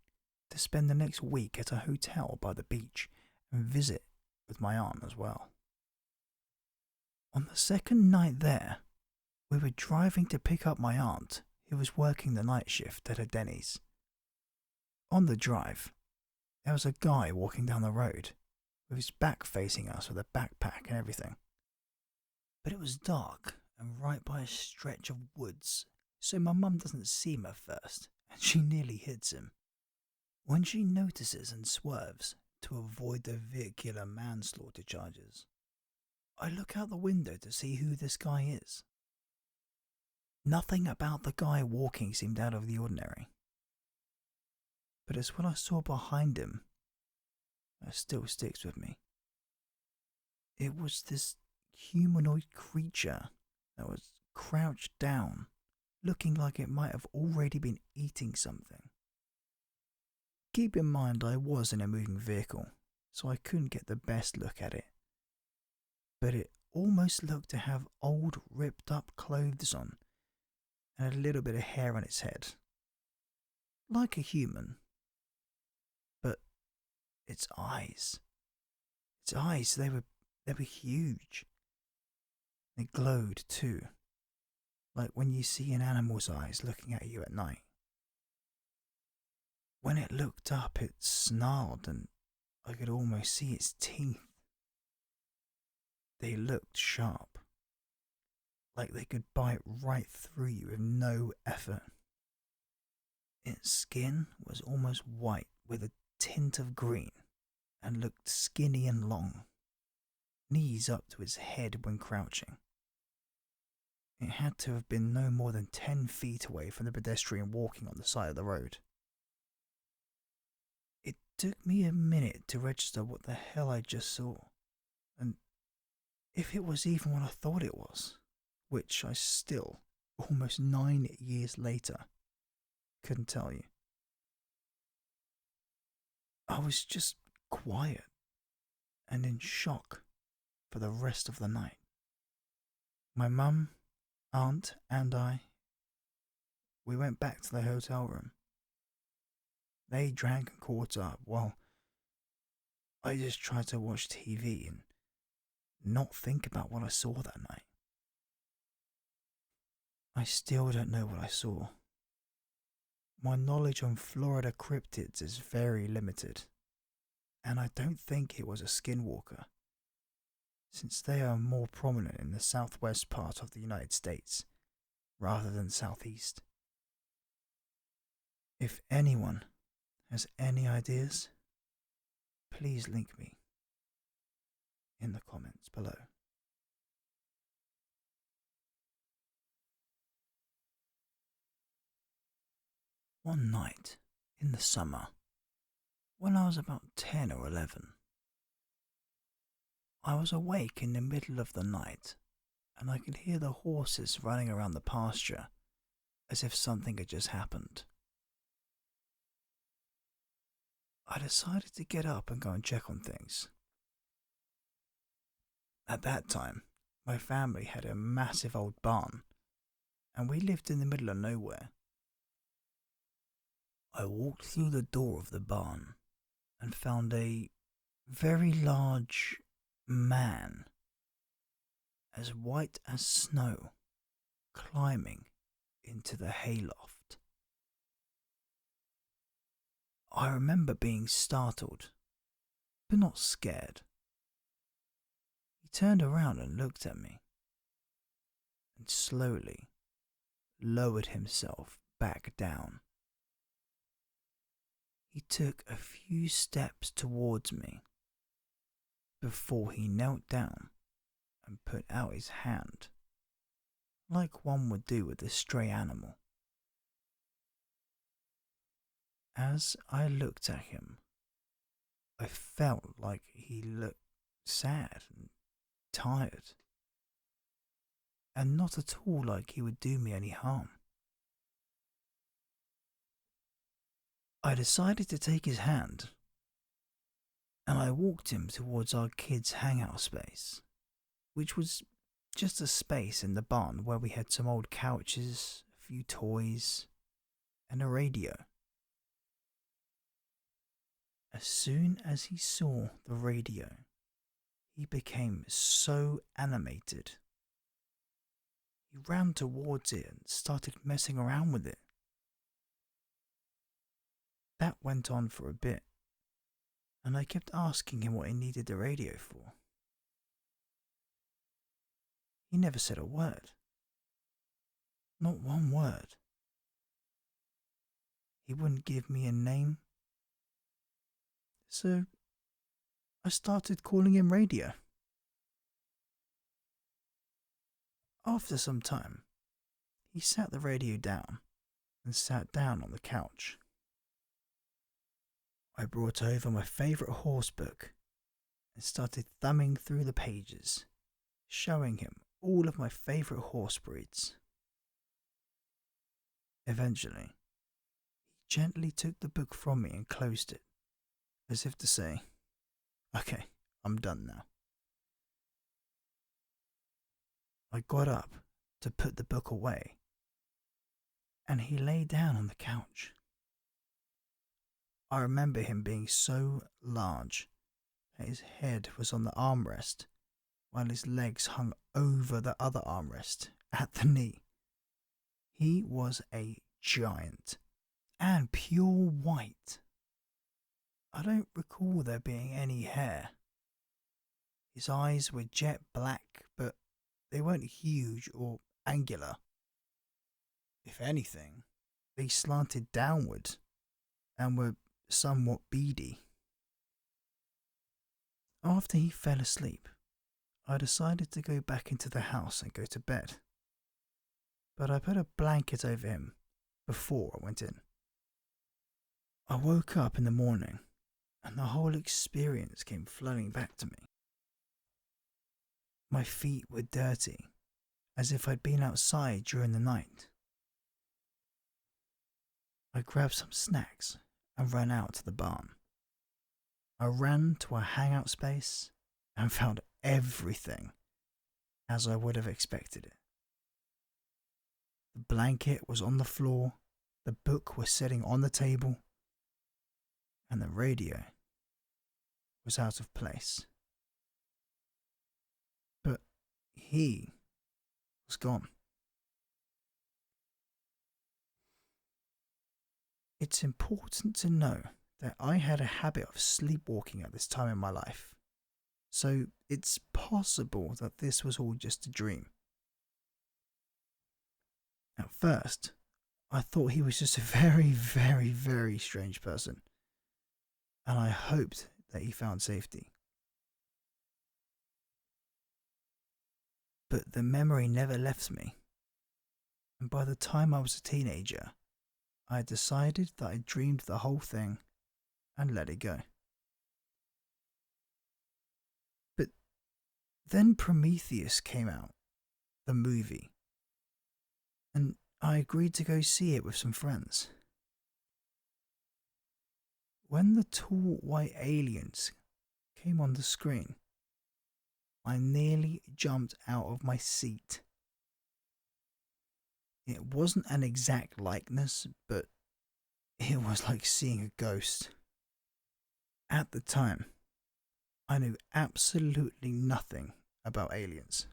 to spend the next week at a hotel by the beach and visit with my aunt as well. On the second night there, we were driving to pick up my aunt, who was working the night shift at a Denny's. On the drive, there was a guy walking down the road, with his back facing us with a backpack and everything. But it was dark and right by a stretch of woods, so my mum doesn't see him at first, and she nearly hits him. When she notices and swerves to avoid the vehicular manslaughter charges, I look out the window to see who this guy is. Nothing about the guy walking seemed out of the ordinary. But it's what I saw behind him that still sticks with me. It was this humanoid creature that was crouched down, looking like it might have already been eating something. Keep in mind I was in a moving vehicle, so I couldn't get the best look at it. But it almost looked to have old ripped up clothes on and a little bit of hair on its head. Like a human. But its eyes, they were huge. They glowed too, like when you see an animal's eyes looking at you at night. When it looked up, it snarled and I could almost see its teeth. They looked sharp, like they could bite right through you with no effort. Its skin was almost white with a tint of green and looked skinny and long, knees up to its head when crouching. It had to have been no more than 10 feet away from the pedestrian walking on the side of the road. It took me a minute to register what the hell I just saw, and if it was even what I thought it was, which I still, almost 9 years later, couldn't tell you. I was just quiet and in shock for the rest of the night. My mum, aunt, and we went back to the hotel room. They drank and caught up while I just tried to watch TV and not think about what I saw that night. I still don't know what I saw. My knowledge on Florida cryptids is very limited, and I don't think it was a skinwalker, since they are more prominent in the southwest part of the United States rather than southeast. If anyone has any ideas, please link me in the comments below. One night in the summer, When I was about 10 or 11, I was awake in the middle of the night and I could hear the horses running around the pasture as if something had just happened. I decided to get up and go and check on things. At that time, my family had a massive old barn and we lived in the middle of nowhere. I walked through the door of the barn and found a very large man, as white as snow, climbing into the hayloft. I remember being startled, but not scared. He turned around and looked at me, and slowly lowered himself back down. He took a few steps towards me before he knelt down and put out his hand, like one would do with a stray animal. As I looked at him, I felt like he looked sad and tired, and not at all like he would do me any harm. I decided to take his hand, and I walked him towards our kids' hangout space, which was just a space in the barn where we had some old couches, a few toys, and a radio. As soon as he saw the radio, he became so animated. He ran towards it and started messing around with it. That went on for a bit, and I kept asking him what he needed the radio for. He never said a word. Not one word. He wouldn't give me a name. So I started calling him Radio. After some time, he sat the radio down and sat down on the couch. I brought over my favourite horse book and started thumbing through the pages, showing him all of my favourite horse breeds. Eventually, he gently took the book from me and closed it, as if to say, "Okay, I'm done now." I got up to put the book away, and he lay down on the couch. I remember him being so large that his head was on the armrest while his legs hung over the other armrest at the knee. He was a giant and pure white. I don't recall there being any hair. His eyes were jet black, but they weren't huge or angular. If anything, they slanted downward and were somewhat beady. After he fell asleep, I decided to go back into the house and go to bed. But I put a blanket over him before I went in. I woke up in the morning and the whole experience came flooding back to me. My feet were dirty, as if I'd been outside during the night. I grabbed some snacks and ran out to the barn. I ran to our hangout space and found everything as I would have expected it. The blanket was on the floor, the book was sitting on the table, and the radio was out of place. But he was gone. It's important to know that I had a habit of sleepwalking at this time in my life, so it's possible that this was all just a dream. At first, I thought he was just a very, very, very strange person, and I hoped that he found safety. But the memory never left me, and by the time I was a teenager, I decided that I dreamed the whole thing and let it go. But then Prometheus came out, the movie, and I agreed to go see it with some friends. When the tall white aliens came on the screen, I nearly jumped out of my seat. It wasn't an exact likeness, but it was like seeing a ghost. At the time, I knew absolutely nothing about aliens.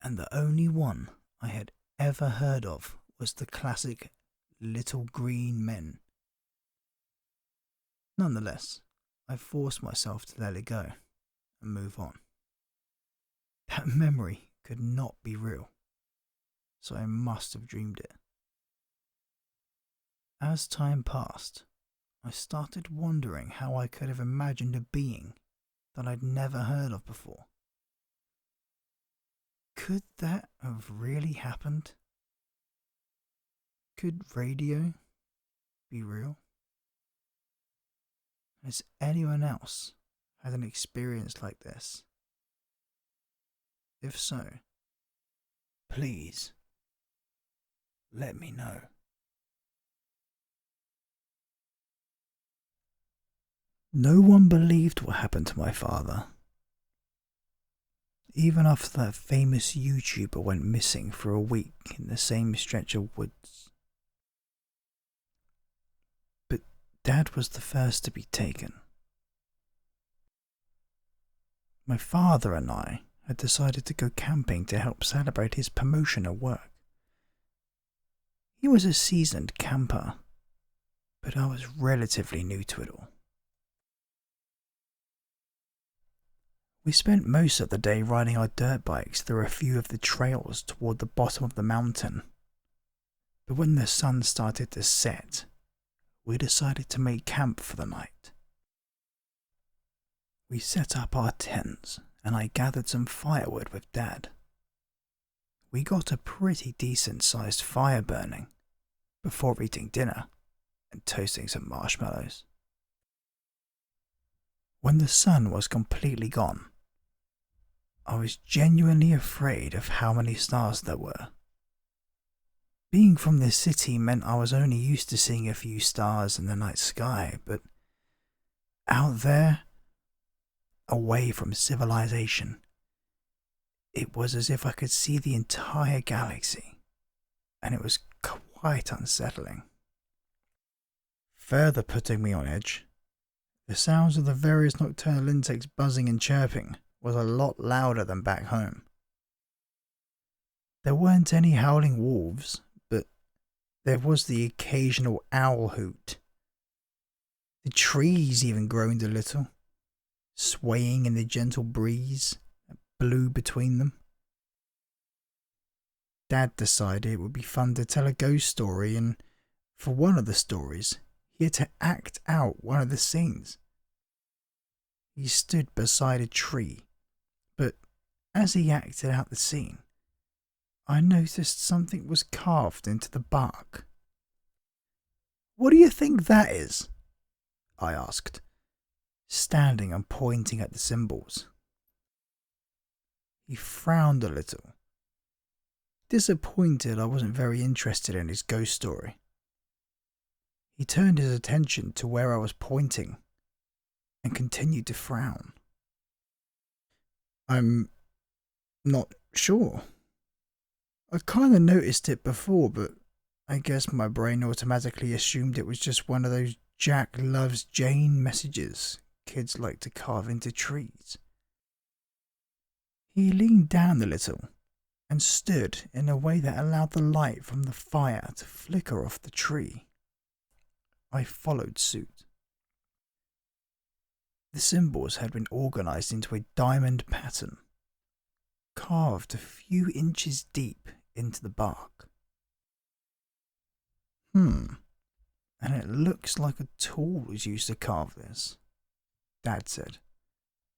And the only one I had ever heard of was the classic little green men. Nonetheless, I forced myself to let it go and move on. That memory could not be real, so I must have dreamed it. As time passed, I started wondering how I could have imagined a being that I'd never heard of before. Could that have really happened? Could radio be real? Has anyone else had an experience like this? If so, please let me know. No one believed what happened to my father. Even after that famous YouTuber went missing for a week in the same stretch of woods. But Dad was the first to be taken. My father and I had decided to go camping to help celebrate his promotion at work. He was a seasoned camper, but I was relatively new to it all. We spent most of the day riding our dirt bikes through a few of the trails toward the bottom of the mountain. But when the sun started to set, we decided to make camp for the night. We set up our tents and I gathered some firewood with Dad. We got a pretty decent sized fire burning before eating dinner and toasting some marshmallows. When the sun was completely gone, I was genuinely afraid of how many stars there were. Being from the city meant I was only used to seeing a few stars in the night sky, but out there, away from civilization, it was as if I could see the entire galaxy, and it was quite unsettling. Further putting me on edge, the sounds of the various nocturnal insects buzzing and chirping was a lot louder than back home. There weren't any howling wolves, but there was the occasional owl hoot. The trees even groaned a little, swaying in the gentle breeze that blew between them. Dad decided it would be fun to tell a ghost story, and for one of the stories, he had to act out one of the scenes. He stood beside a tree, but as he acted out the scene, I noticed something was carved into the bark. "What do you think that is?" I asked, standing and pointing at the symbols. He frowned a little, disappointed I wasn't very interested in his ghost story. He turned his attention to where I was pointing and continued to frown. "I'm not sure. I kind of noticed it before, but I guess my brain automatically assumed it was just one of those Jack loves Jane messages kids like to carve into trees." He leaned down a little and stood in a way that allowed the light from the fire to flicker off the tree. I followed suit. The symbols had been organized into a diamond pattern, carved a few inches deep into the bark. And it looks like a tool was used to carve this," Dad said,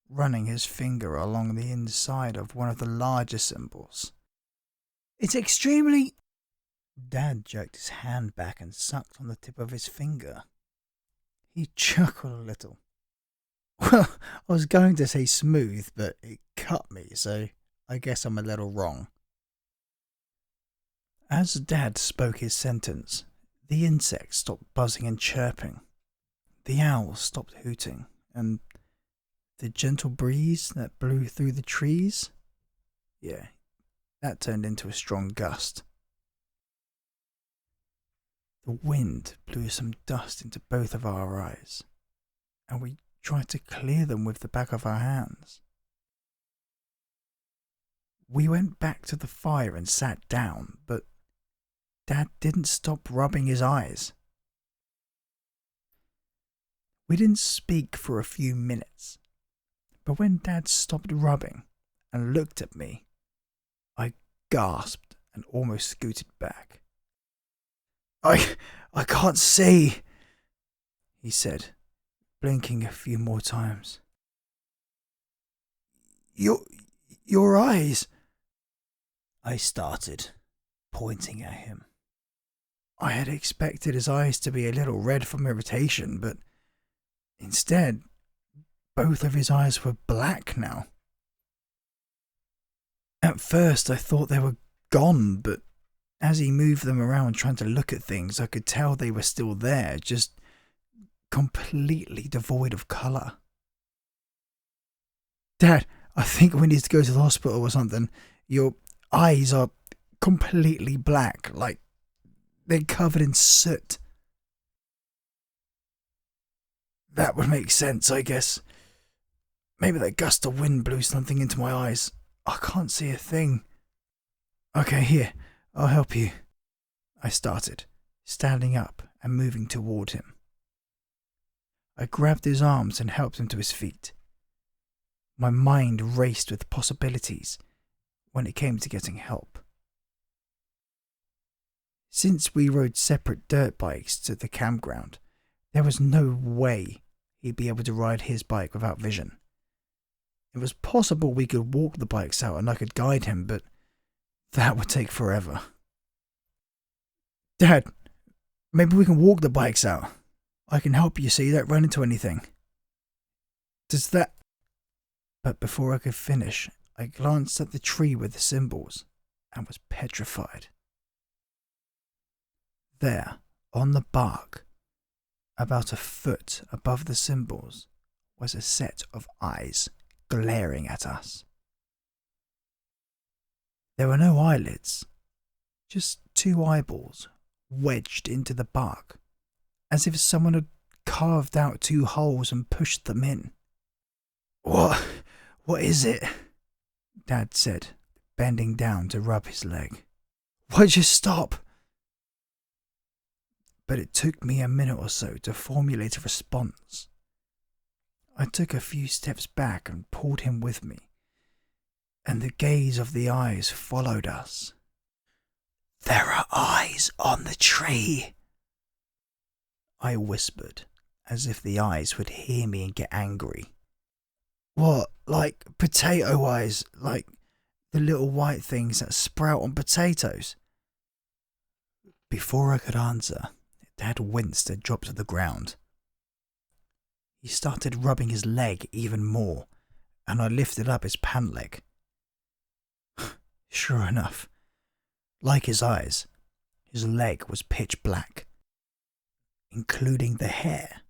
running his finger along the inside of one of the larger symbols. "It's extremely..." Dad jerked his hand back and sucked on the tip of his finger. He chuckled a little. Well, I was going to say smooth, but it cut me, so I guess I'm a little wrong. As Dad spoke his sentence, the insects stopped buzzing and chirping. The owls stopped hooting, and the gentle breeze that blew through the trees, yeah, that turned into a strong gust. The wind blew some dust into both of our eyes, and we tried to clear them with the back of our hands. We went back to the fire and sat down, but Dad didn't stop rubbing his eyes. We didn't speak for a few minutes, but when Dad stopped rubbing and looked at me, I gasped and almost scooted back. I can't see, he said, blinking a few more times. Your eyes, I started, pointing at him. I had expected his eyes to be a little red from irritation, but instead, both of his eyes were black now. At first, I thought they were gone, but as he moved them around trying to look at things, I could tell they were still there, just completely devoid of colour. Dad, I think we need to go to the hospital or something. Your eyes are completely black, like they're covered in soot. That would make sense, I guess. Maybe that gust of wind blew something into my eyes. I can't see a thing. Okay, here, I'll help you. I started, standing up and moving toward him. I grabbed his arms and helped him to his feet. My mind raced with possibilities when it came to getting help. Since we rode separate dirt bikes to the campground, there was no way he'd be able to ride his bike without vision. It was possible we could walk the bikes out and I could guide him, but that would take forever. Dad, maybe we can walk the bikes out. I can help you so you don't run into anything. Does that... But before I could finish, I glanced at the tree with the symbols and was petrified. There, on the bark, about a foot above the symbols, was a set of eyes glaring at us. There were no eyelids, just two eyeballs wedged into the bark, as if someone had carved out two holes and pushed them in. What is it? Dad said, bending down to rub his leg. Why'd you stop? But it took me a minute or so to formulate a response. I took a few steps back and pulled him with me, and the gaze of the eyes followed us. There are eyes on the tree, I whispered, as if the eyes would hear me and get angry. What, like potato eyes, like the little white things that sprout on potatoes? Before I could answer, Dad winced and dropped to the ground. He started rubbing his leg even more, and I lifted up his pant leg. Sure enough, like his eyes, his leg was pitch black, including the hair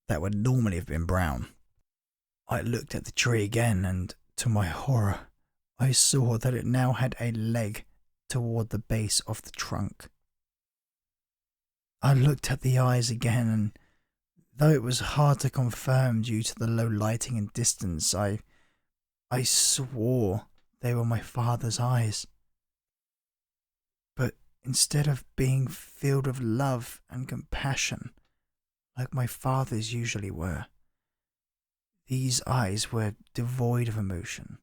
that would normally have been brown. I looked at the tree again, and to my horror, I saw that it now had a leg toward the base of the trunk. I looked at the eyes again, and though it was hard to confirm due to the low lighting and distance, I swore they were my father's eyes. But instead of being filled with love and compassion, like my father's usually were, these eyes were devoid of emotion,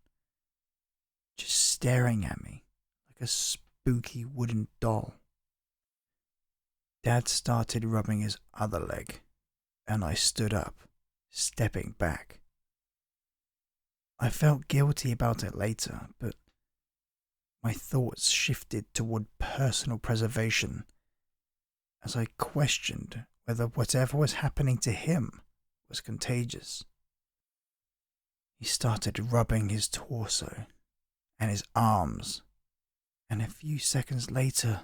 just staring at me like a spooky wooden doll. Dad started rubbing his other leg, and I stood up, stepping back. I felt guilty about it later, but my thoughts shifted toward personal preservation as I questioned whether whatever was happening to him was contagious. He started rubbing his torso and his arms, and a few seconds later,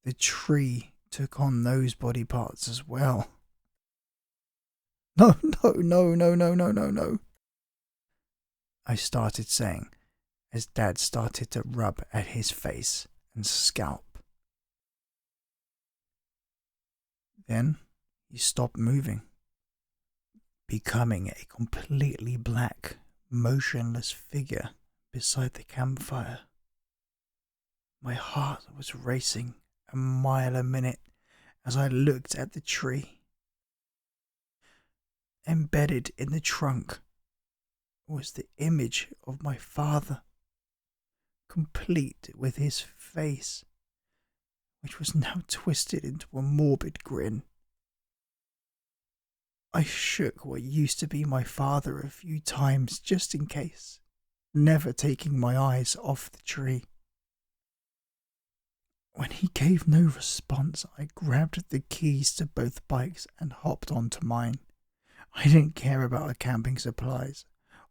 the tree took on those body parts as well. No, no, no, no, no, no, no, no, I started saying as Dad started to rub at his face and scalp. Then he stopped moving, becoming a completely black, motionless figure beside the campfire. My heart was racing a mile a minute as I looked at the tree. Embedded in the trunk was the image of my father, complete with his face, which was now twisted into a morbid grin. I shook what used to be my father a few times just in case, never taking my eyes off the tree. When he gave no response, I grabbed the keys to both bikes and hopped onto mine. I didn't care about our camping supplies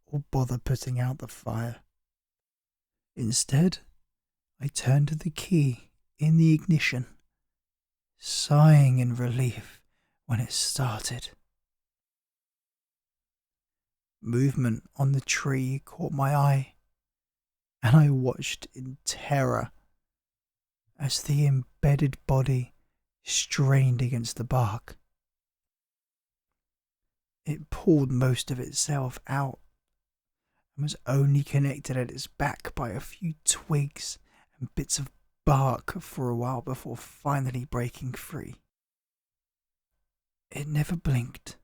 or bother putting out the fire. Instead, I turned the key in the ignition, sighing in relief when it started. Movement on the tree caught my eye, and I watched in terror as the embedded body strained against the bark. It pulled most of itself out and was only connected at its back by a few twigs and bits of bark for a while before finally breaking free. It never blinked,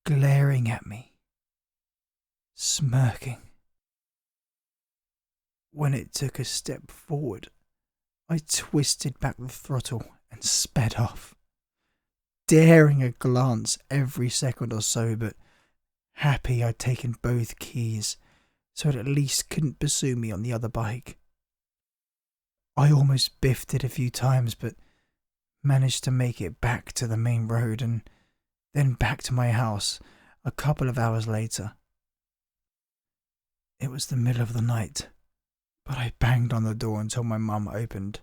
glaring at me, smirking. When it took a step forward, I twisted back the throttle and sped off, daring a glance every second or so, but happy I'd taken both keys so it at least couldn't pursue me on the other bike. I almost biffed it a few times, but managed to make it back to the main road and then back to my house a couple of hours later. It was the middle of the night, but I banged on the door until my mum opened.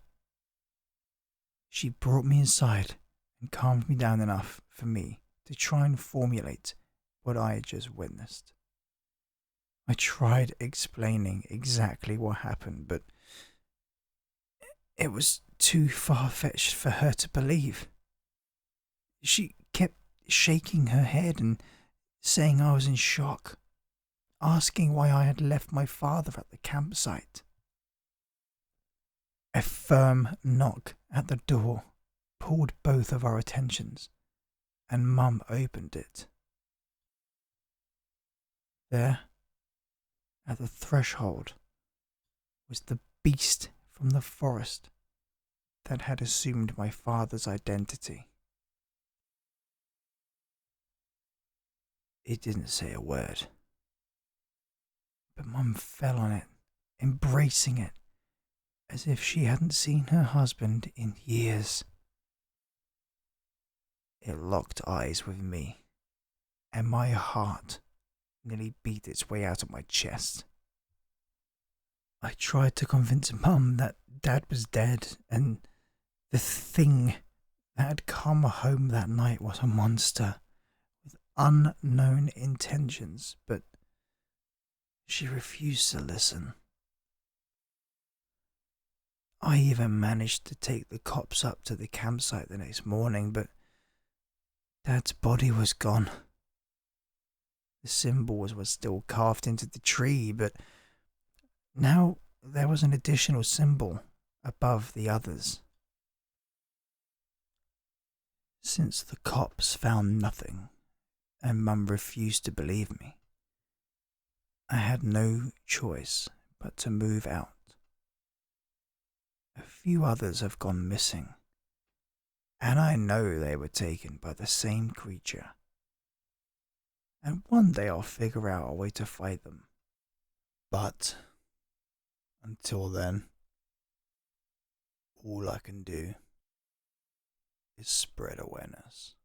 She brought me inside and calmed me down enough for me to try and formulate what I had just witnessed. I tried explaining exactly what happened, but it was too far-fetched for her to believe. She kept shaking her head and saying I was in shock, asking why I had left my father at the campsite. A firm knock at the door pulled both of our attentions, and Mum opened it. There, at the threshold, was the beast from the forest that had assumed my father's identity. It didn't say a word, but Mum fell on it, embracing it, as if she hadn't seen her husband in years. It locked eyes with me, and my heart nearly beat its way out of my chest. I tried to convince Mum that Dad was dead and the thing that had come home that night was a monster with unknown intentions, but she refused to listen. I even managed to take the cops up to the campsite the next morning, but Dad's body was gone. The symbols were still carved into the tree, but now there was an additional symbol above the others. Since the cops found nothing, and Mum refused to believe me, I had no choice but to move out. A few others have gone missing, and I know they were taken by the same creature. And one day I'll figure out a way to fight them. But until then, all I can do is spread awareness.